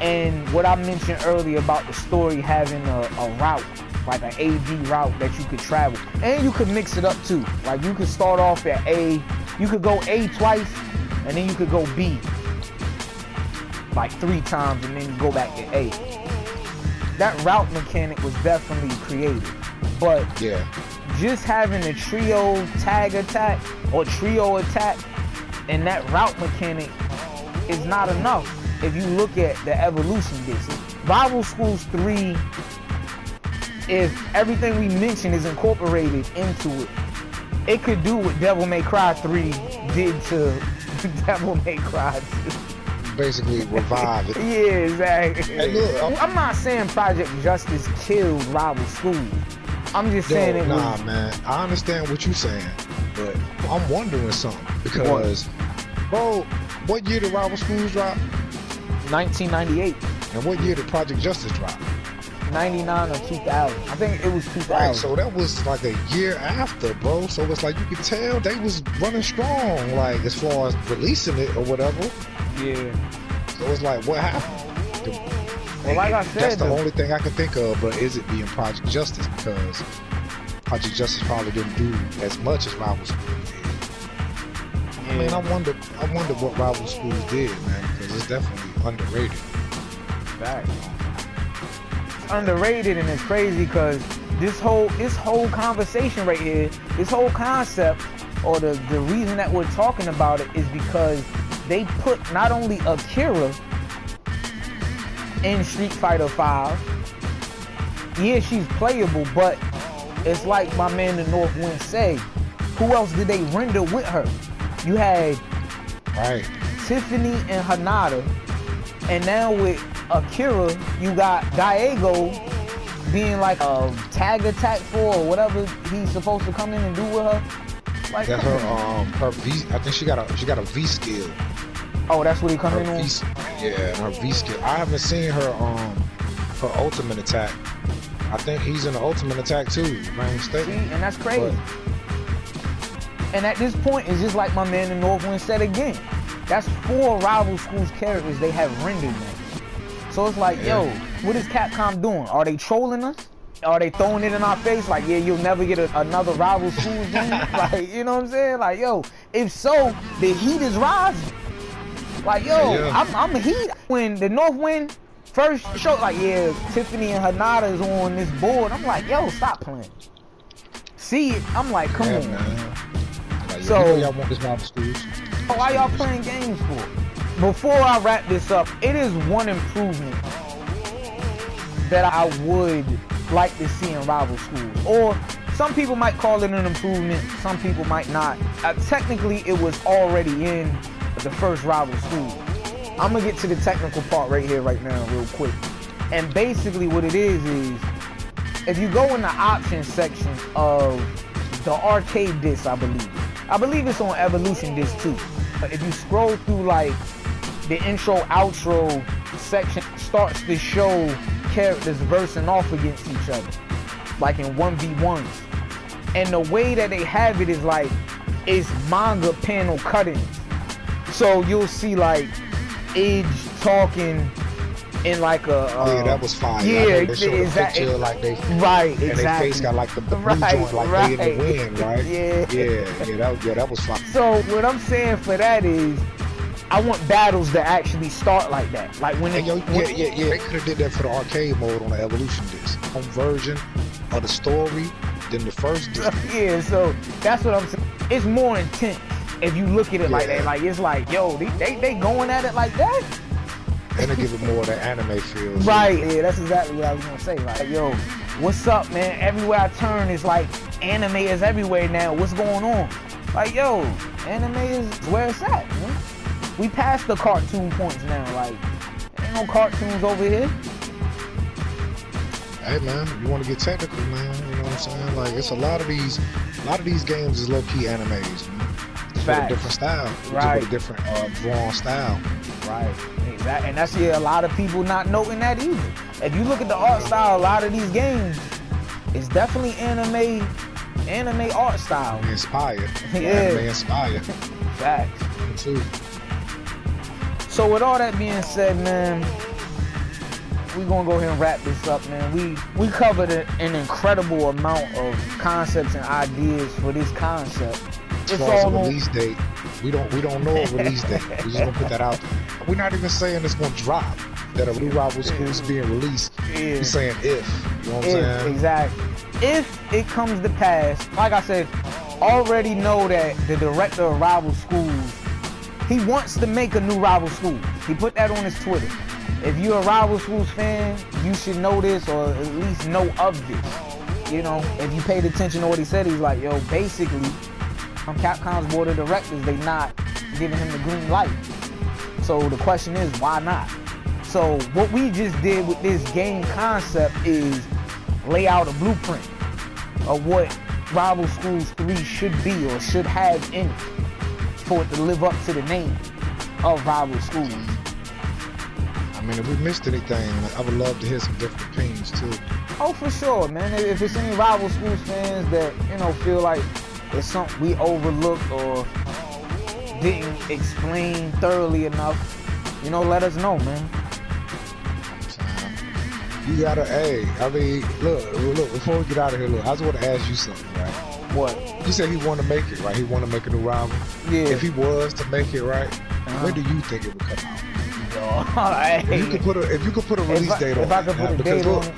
and what I mentioned earlier about the story having a route, like an AD route that you could travel. And you could mix it up too. Like you could start off at A, you could go A twice, and then you could go B like 3 times, and then go back to A. That route mechanic was definitely created. But yeah, just having a trio tag attack or trio attack and that route mechanic is not enough if you look at the evolution disc. Rival Schools 3, if everything we mentioned is incorporated into it, it could do what Devil May Cry 3 did to Devil May Cry 2. Basically revive it. Yeah, exactly. Hey, look, I'm not saying Project Justice killed Rival Schools. I'm just saying it was... Nah, man. I understand what you're saying, but I'm wondering something. Because, bro, what year did Rival Schools drop? 1998. And what year did Project Justice drop? 99 or 2000. I think it was 2000. Right, so that was like a year after, bro. So it's like you could tell they was running strong, like as far as releasing it or whatever. Yeah. So it's like, what happened? Well, like I said, that's the only thing I can think of. But is it being Project Justice? Because Project Justice probably didn't do as much as Rival Schools did. Yeah. I mean, I wonder what Rival Schools did, man, because it's definitely underrated. Fact. It's underrated, and it's crazy because this whole conversation right here, this whole concept, or the reason that we're talking about it is because they put not only Akira in Street Fighter V. Yeah, she's playable, but it's like my man the North Wind say, who else did they render with her? You had Tiffany and Hanada, and now with Akira, you got Diego being like a tag attack for or whatever he's supposed to come in and do with her. Like that's her V. I think she got a V skill. Oh, that's what he come in on? Yeah, her V skill. I haven't seen her ultimate attack. I think he's in the ultimate attack too, if I'm not mistaken. See, and that's crazy. And at this point, it's just like my man the North Wind said again. That's 4 Rival Schools characters they have rendered now. So it's like, yo, what is Capcom doing? Are they trolling us? Are they throwing it in our face? Like, yeah, you'll never get another Rival Schools game? Like, you know what I'm saying? Like, yo, if so, the heat is rising. Like, yo, I'm heat. When the North Wind first showed, like, yeah, Tiffany and Hanada is on this board, I'm like, yo, stop playing. See it, I'm like, come on, man. Like, so, y'all want this Rival Schools? Why y'all playing games for? Before I wrap this up, it is one improvement that I would like to see in Rival Schools. Or some people might call it an improvement, some people might not. Technically, it was already in the first Rival Schools. I'm gonna get to the technical part right here, right now, real quick. And basically what it is if you go in the options section of the arcade disc, I believe it's on Evolution disc too. If you scroll through like the intro outro section, starts to show characters versing off against each other, like in 1v1s. And the way that they have it is like, it's manga panel cuttings. So you'll see like Edge talking in like a yeah, that was fine. Yeah, exactly. Like they right, and exactly. their face got like the blue joint, like they in the wind, right? Yeah, that was fine. So what I'm saying for that is, I want battles that actually start like that. Like when they They could have did that for the arcade mode on the Evolution disc, home version of the story than the first disc. Yeah, so that's what I'm saying. It's more intense if you look at it like that. Like it's like, yo, they going at it like that. And they give it more of that anime feel. Right, yeah, that's exactly what I was gonna say. Like, yo, what's up, man? Everywhere I turn, it's like anime is everywhere now. What's going on? Like, yo, anime is where it's at, man. We passed the cartoon points now. Like, ain't no cartoons over here. Hey, man, you want to get technical, man? You know what I'm saying? Like, it's a lot of these games is low-key animes, man. It's with a different style. Right. With a different drawn style. Right. Exactly. And that's a lot of people not noting that either. If you look at the art style, a lot of these games, it's definitely anime art style. Inspired. Yeah. Anime inspired. Facts. Me too. So with all that being said, man, we gonna go ahead and wrap this up, man. We covered an incredible amount of concepts and ideas for this concept. As far as a release date, we don't know a release date. We just gonna put that out there. We're not even saying it's gonna drop, that a new rival school is being released. We're saying if. You know what I'm saying? Exactly. If it comes to pass, like I said, already know that the director of rival schools, he wants to make a new rival school. He put that on his Twitter. If you're a rival schools fan, you should know this, or at least know of this. You know, if you paid attention to what he said, he's like, yo, basically, from Capcom's board of directors, they not giving him the green light. So the question is, why not? So what we just did with this game concept is lay out a blueprint of what Rival Schools 3 should be or should have in it for it to live up to the name of Rival Schools. I mean, if we missed anything, I would love to hear some different opinions too. Oh, for sure, man. If it's any Rival Schools fans that, you know, feel like it's something we overlooked or didn't explain thoroughly enough, you know, let us know, man. You gotta, I mean, look, before we get out of here, look, I just want to ask you something, right? What? You said he wanted to make it, right? He wanted to make a new rival. Yeah. If he was to make it, right, when do you think it would come out? If you could put a release date on it. If I could put a date on it.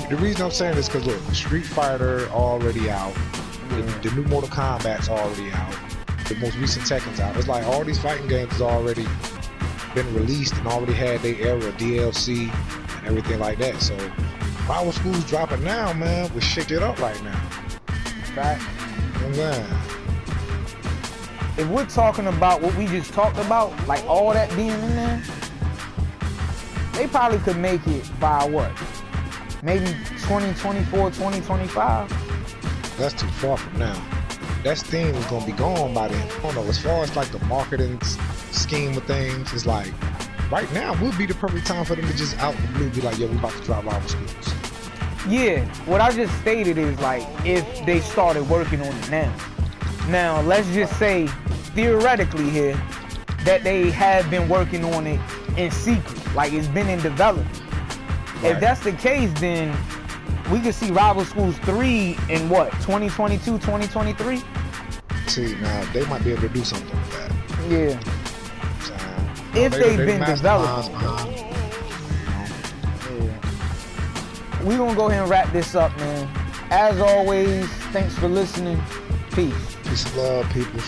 The reason I'm saying this because look, Street Fighter already out. The new Mortal Kombat's already out. The most recent Tekken's out. It's like all these fighting games has already been released and already had their era DLC and everything like that. So Rival Schools dropping now, man, will shake it up right now. Right. Yeah. If we're talking about what we just talked about, like all that being in there, they probably could make it by what? Maybe 2024, 2025? That's too far from now. That Steam is gonna be gone by then. I don't know, as far as like the marketing scheme of things, it's like, right now would be the perfect time for them to just out the blue be like, yo, we about to drop Rival Schools. Yeah, what I just stated is like, if they started working on it now. Now, let's just say, theoretically here, that they have been working on it in secret, like it's been in development. Right. If that's the case, then we could see Rival Schools 3 in what, 2022, 2023? See, now, they might be able to do something with that. Yeah. So, if they've been developing. We're gonna go ahead and wrap this up, man. As always, thanks for listening. Peace. Peace and love, people.